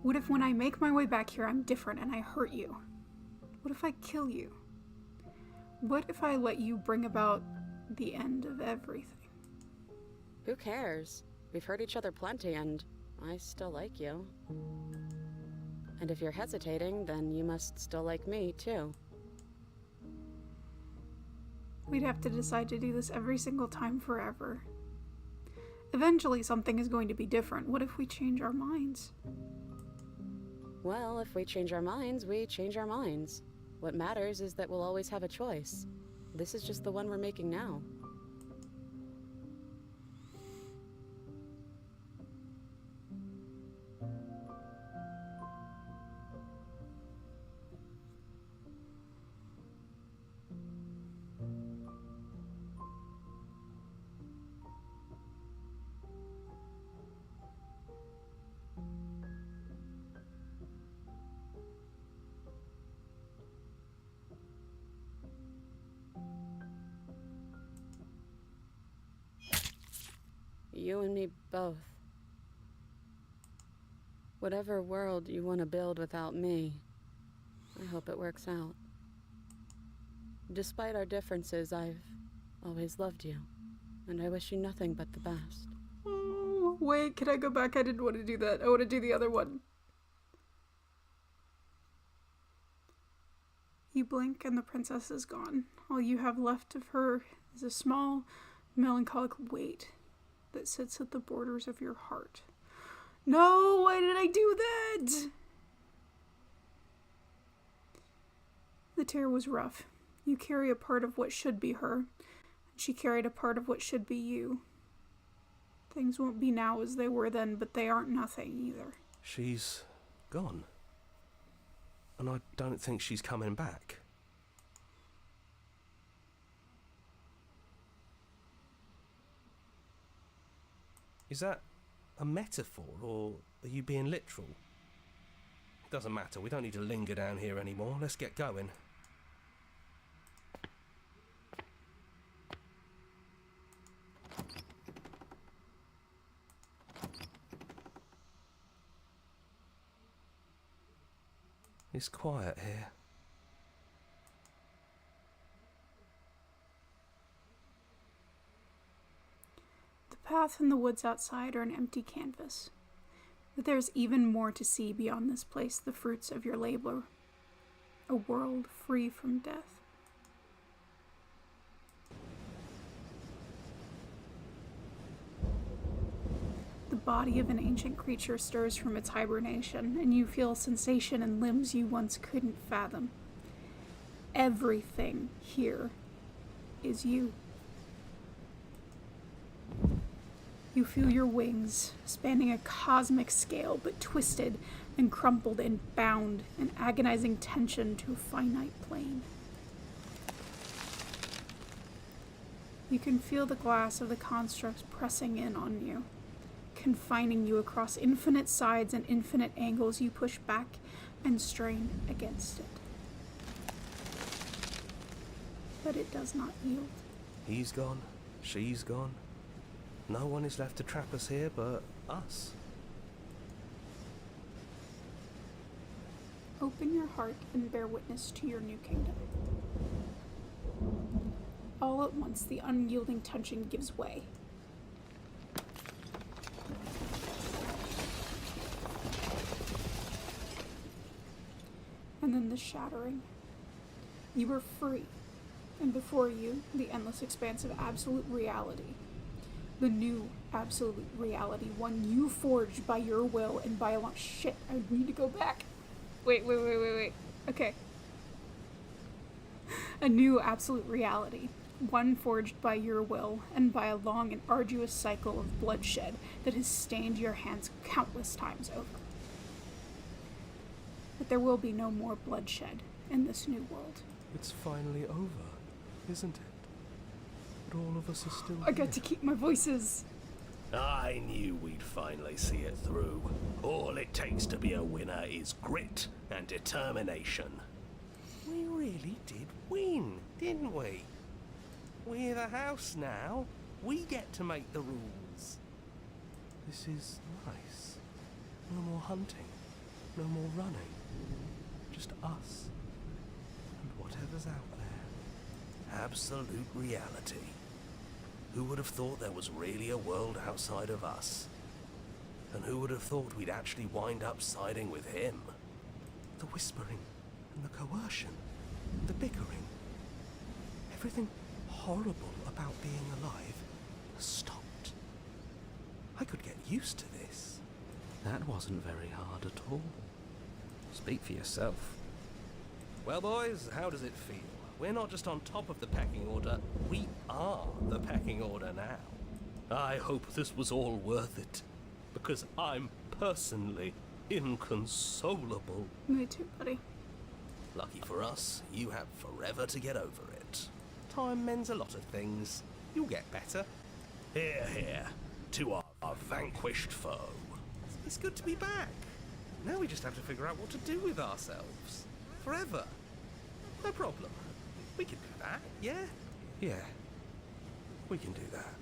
What if when I make my way back here I'm different and I hurt you? What if I kill you? What if I let you bring about the end of everything? Who cares? We've hurt each other plenty, and I still like you. And if you're hesitating, then you must still like me, too. We'd have to decide to do this every single time forever. Eventually something is going to be different. What if we change our minds? Well, if we change our minds, we change our minds. What matters is that we'll always have a choice. This is just the one we're making now. You and me both. Whatever world you want to build without me, I hope it works out. Despite our differences, I've always loved you, and I wish you nothing but the best. Oh, wait, can I go back? I didn't want to do that. I want to do the other one. You blink and the princess is gone. All you have left of her is a small, melancholic weight that sits at the borders of your heart. No, why did I do that? The tear was rough. You carry a part of what should be her, and she carried a part of what should be you. Things won't be now as they were then, but they aren't nothing either. She's gone. And I don't think she's coming back. Is that a metaphor, or are you being literal? It doesn't matter, we don't need to linger down here anymore. Let's get going. It's quiet here. The path and the woods outside are an empty canvas. But there's even more to see beyond this place, the fruits of your labor. A world free from death. The body of an ancient creature stirs from its hibernation, and you feel a sensation in limbs you once couldn't fathom. Everything here is you. You feel your wings spanning a cosmic scale, but twisted and crumpled and bound in agonizing tension to a finite plane. You can feel the glass of the constructs pressing in on you, confining you across infinite sides and infinite angles. You push back and strain against it. But it does not yield. He's gone. She's gone. No one is left to trap us here but us. Open your heart and bear witness to your new kingdom. All at once, the unyielding tension gives way. And then the shattering. You are free, and before you, the endless expanse of absolute reality. The new absolute reality, one you forged by your will and by a long— shit, I need to go back. Wait. Okay. A new absolute reality, one forged by your will and by a long and arduous cycle of bloodshed that has stained your hands countless times over. But there will be no more bloodshed in this new world. It's finally over, isn't it? But all of us are still I got to keep my voices. I knew we'd finally see it through. All it takes to be a winner is grit and determination. We really did win, didn't we? We're the house now. We get to make the rules. This is nice. No more hunting. No more running. Just us. And whatever's out there. Absolute reality. Who would have thought there was really a world outside of us? And who would have thought we'd actually wind up siding with him? The whispering and the coercion, the bickering. Everything horrible about being alive has stopped. I could get used to this. That wasn't very hard at all. Speak for yourself. Well, boys, how does it feel? We're not just on top of the pecking order, we are the pecking order now. I hope this was all worth it, because I'm personally inconsolable. Me too, buddy. Lucky for us, you have forever to get over it. Time mends a lot of things. You'll get better. Here, here, to our vanquished foe. It's good to be back. Now we just have to figure out what to do with ourselves. Forever. No problem. We can do that, yeah? Yeah. We can do that.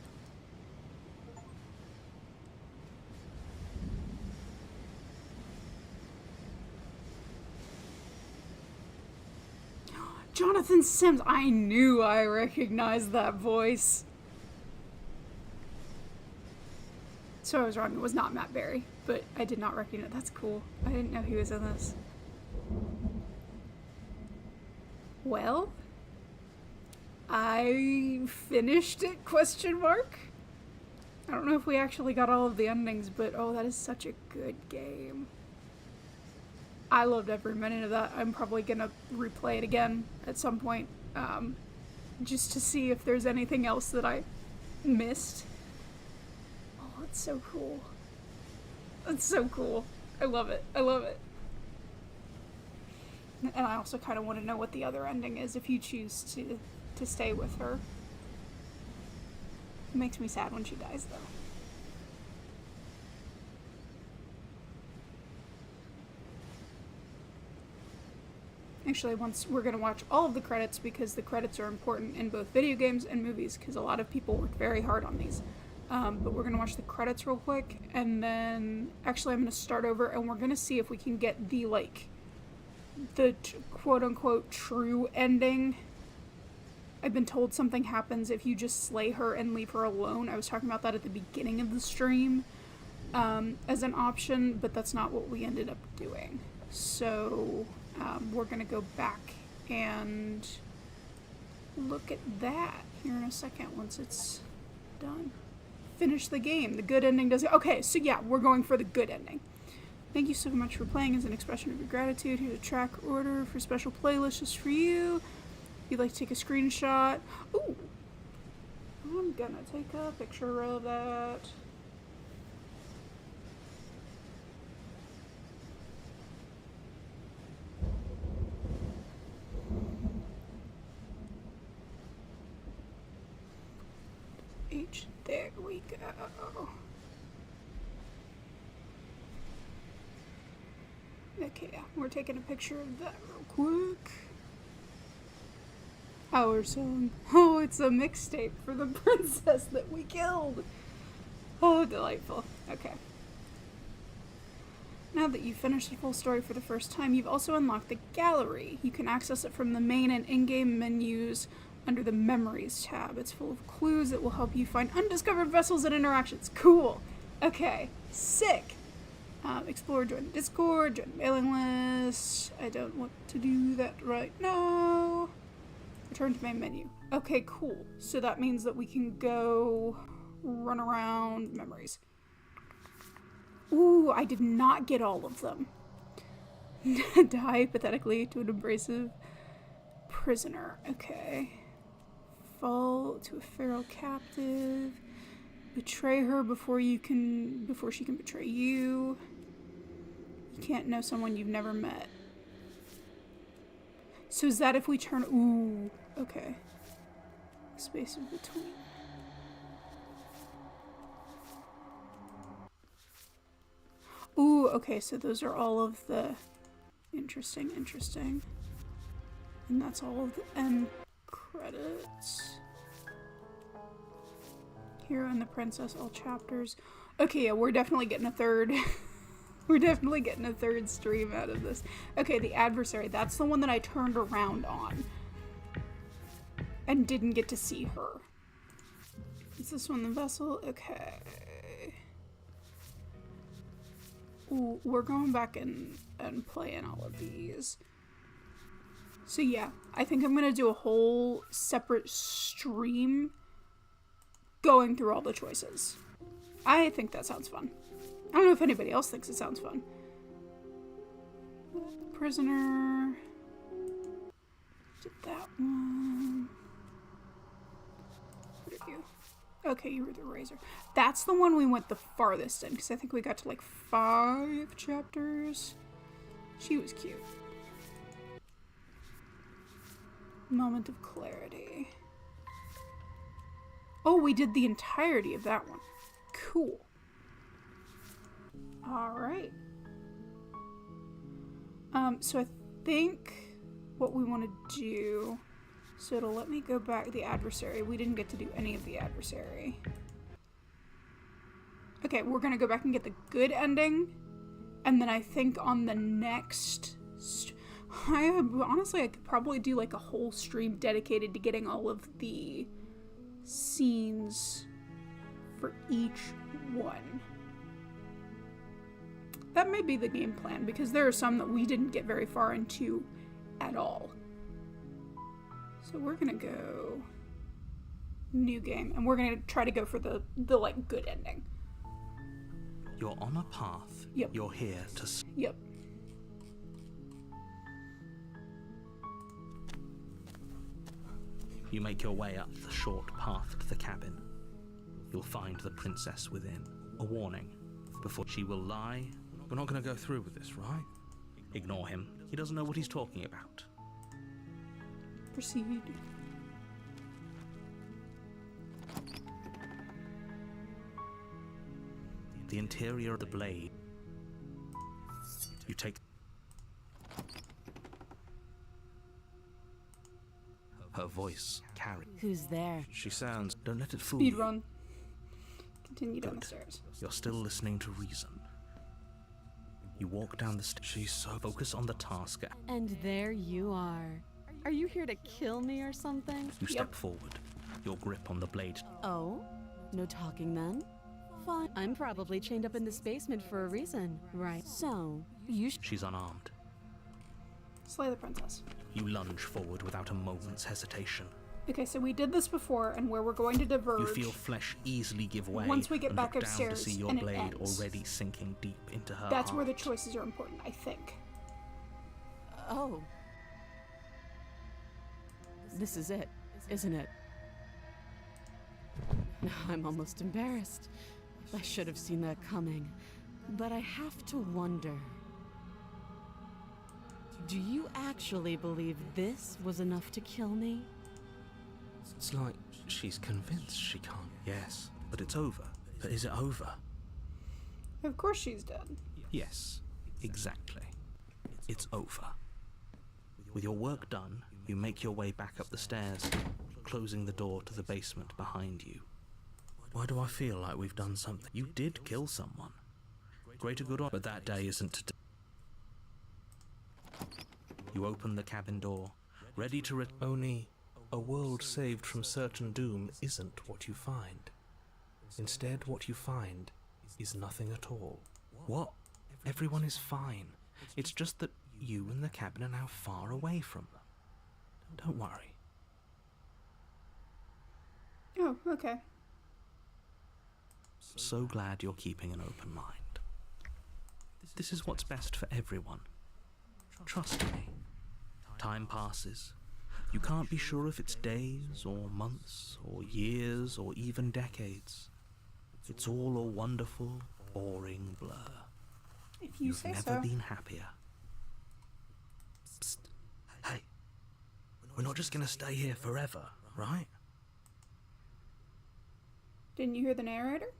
Jonathan Sims! I knew I recognized that voice. So I was wrong, it was not Matt Berry, but I did not recognize— that's cool. I didn't know he was in this. Well, I finished it, question mark. I don't know if we actually got all of the endings, but oh, that is such a good game. I loved every minute of that. I'm probably gonna replay it again at some point, just to see if there's anything else that I missed. Oh, it's so cool. It's so cool. I love it. I love it. And I also kind of want to know what the other ending is if you choose to stay with her. It makes me sad when she dies, though. Actually, once we're going to watch all of the credits, because the credits are important in both video games and movies, because a lot of people work very hard on these. But we're going to watch the credits real quick, and then actually I'm going to start over, and we're going to see if we can get the, the quote-unquote true ending. I've been told something happens if you just slay her and leave her alone. I was talking about that at the beginning of the stream as an option, but that's not what we ended up doing. So we're going to go back and look at that here in a second once it's done. Finish the game. The good ending does it. Okay, so yeah, we're going for the good ending. Thank you so much for playing as an expression of your gratitude. Here's a track order for special playlists just for you. If you'd like to take a screenshot. Ooh! I'm gonna take a picture of that. There we go. Okay, yeah, we're taking a picture of that real quick. Our song. Oh, it's a mixtape for the princess that we killed. Oh, delightful. Okay. Now that you've finished the full story for the first time, you've also unlocked the gallery. You can access it from the main and in-game menus under the Memories tab. It's full of clues that will help you find undiscovered vessels and interactions. Cool. Okay, sick. Explore, join the Discord, join the mailing list. I don't want to do that right now. Return to main menu. Okay, cool. So that means that we can go run around Memories. Ooh, I did not get all of them. Die pathetically to an abrasive prisoner. Okay. Fall to a feral captive. Betray her before she can betray you. You can't know someone you've never met. So is that if we turn... Ooh, okay. Space in between. Ooh, okay, so those are all of the... Interesting. And that's all of the end credits. Hero and the Princess, all chapters. Okay, yeah, we're definitely getting a third. We're definitely getting a third stream out of this. Okay, the adversary. That's the one that I turned around on. And didn't get to see her. Is this one the vessel? Okay. Ooh, we're going back and playing all of these. So yeah, I think I'm gonna do a whole separate stream going through all the choices. I think that sounds fun. I don't know if anybody else thinks it sounds fun. Prisoner. Did that one. What are you? Okay, you were the Razor. That's the one we went the farthest in, because I think we got to like 5 chapters. She was cute. Moment of clarity. Oh, we did the entirety of that one. Cool. Alright. So I think what we want to do... So it'll let me go back the adversary. We didn't get to do any of the adversary. Okay, we're gonna go back and get the good ending. And then I think on the next... honestly, I could probably do like a whole stream dedicated to getting all of the scenes for each one. That may be the game plan, because there are some that we didn't get very far into at all. So we're gonna go new game, and we're gonna try to go for the like good ending. You're on a path. Yep. You're here to... Yep. You make your way up the short path to the cabin. You'll find the princess within. A warning. Before she will lie... We're not going to go through with this, right? Ignore him. He doesn't know what he's talking about. Proceed. The interior of the blade. You take... Her voice carry. Who's there? She sounds... Don't let it fool you. Speedrun. Continue down the stairs. You're still listening to reason. You walk down the stairs. She's so focused on the task. And there you are. Are you here to kill me or something? You step forward. Your grip on the blade. Oh? No talking then? Fine. I'm probably chained up in this basement for a reason, right? So, She's unarmed. Slay the princess. You lunge forward without a moment's hesitation. Okay, so we did this before, and where we're going to diverge... You feel flesh easily give way. Once we get and back look down upstairs, to see your and it blade ends. already sinking deep into her That's where the heart. choices are important, I think. Oh. This is it, isn't it? I'm almost embarrassed. I should have seen that coming. But I have to wonder. Do you actually believe this was enough to kill me? It's like she's convinced she can't. Yes, but it's over. But is it over? Of course she's dead. Yes, exactly. It's over. With your work done, you make your way back up the stairs, closing the door to the basement behind you. Why do I feel like we've done something? You did kill someone. Greater good on, but that day isn't today. You open the cabin door, ready to only A world saved from certain doom isn't what you find. Instead, what you find is nothing at all. What? Everyone is fine. It's just that you and the cabin are now far away from them. Don't worry. Oh, okay. So glad you're keeping an open mind. This is what's best for everyone. Trust me. Time passes. You can't be sure if it's days or months or years or even decades. It's all a wonderful, boring blur. If you say You've so. never been happier. Psst. Hey, we're not just gonna stay here forever, right? Didn't you hear the narrator?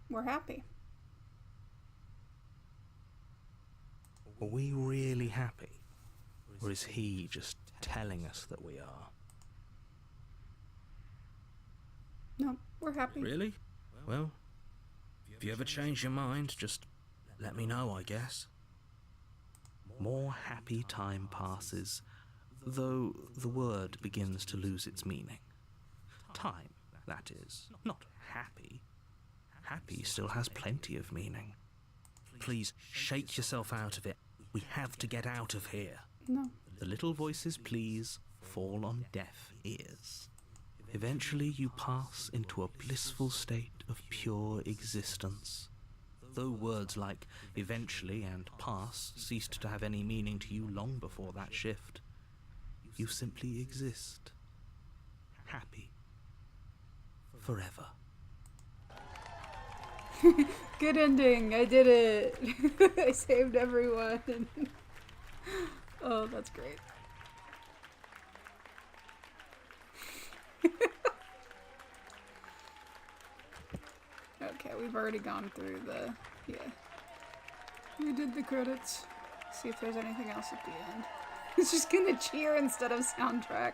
We're happy. Are we really happy? Or is he just telling us that we are? No, we're happy. Really? Well, if you ever change your mind, just let me know, I guess. More happy time passes, though the word begins to lose its meaning. Time, that is, not happy. Happy still has plenty of meaning. Please, shake yourself out of it. We have to get out of here. No. The little voices, please, fall on deaf ears. Eventually you pass into a blissful state of pure existence. Though words like eventually and pass ceased to have any meaning to you long before that shift, you simply exist. Happy. Forever. Good ending. I did it. I saved everyone. Oh, that's great. Okay, we've already gone through the... Yeah. We did the credits. See if there's anything else at the end. It's just gonna cheer instead of soundtrack.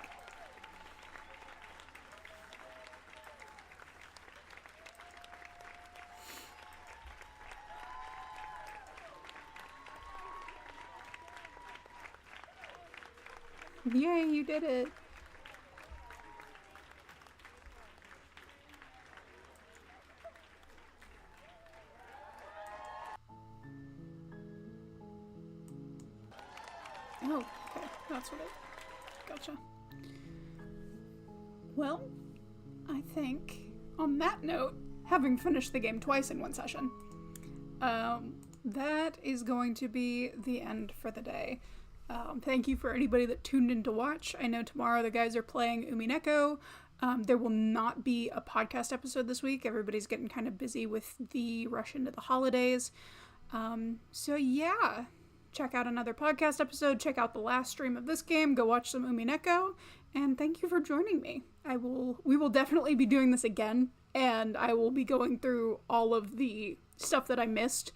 Yay, you did it. Oh, okay. That's what it... Gotcha. Well, I think, on that note, having finished the game twice in one session, that is going to be the end for the day. Thank you for anybody that tuned in to watch. I know tomorrow the guys are playing Umineko. There will not be a podcast episode this week. Everybody's getting kind of busy with the rush into the holidays. So yeah, check out another podcast episode. Check out the last stream of this game. Go watch some Umineko. And thank you for joining me. We will definitely be doing this again. And I will be going through all of the stuff that I missed.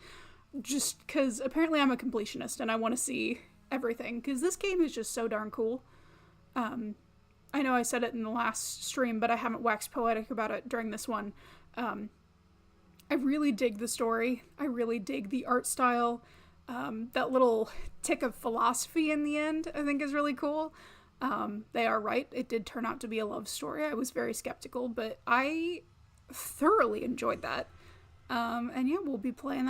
Just because apparently I'm a completionist and I want to see everything, because this game is just so darn cool. I know I said it in the last stream, but I haven't waxed poetic about it during this one. I really dig the story. I really dig the art style. That little tick of philosophy in the end, I think, is really cool. They are right. It did turn out to be a love story. I was very skeptical, but I thoroughly enjoyed that. And yeah, we'll be playing that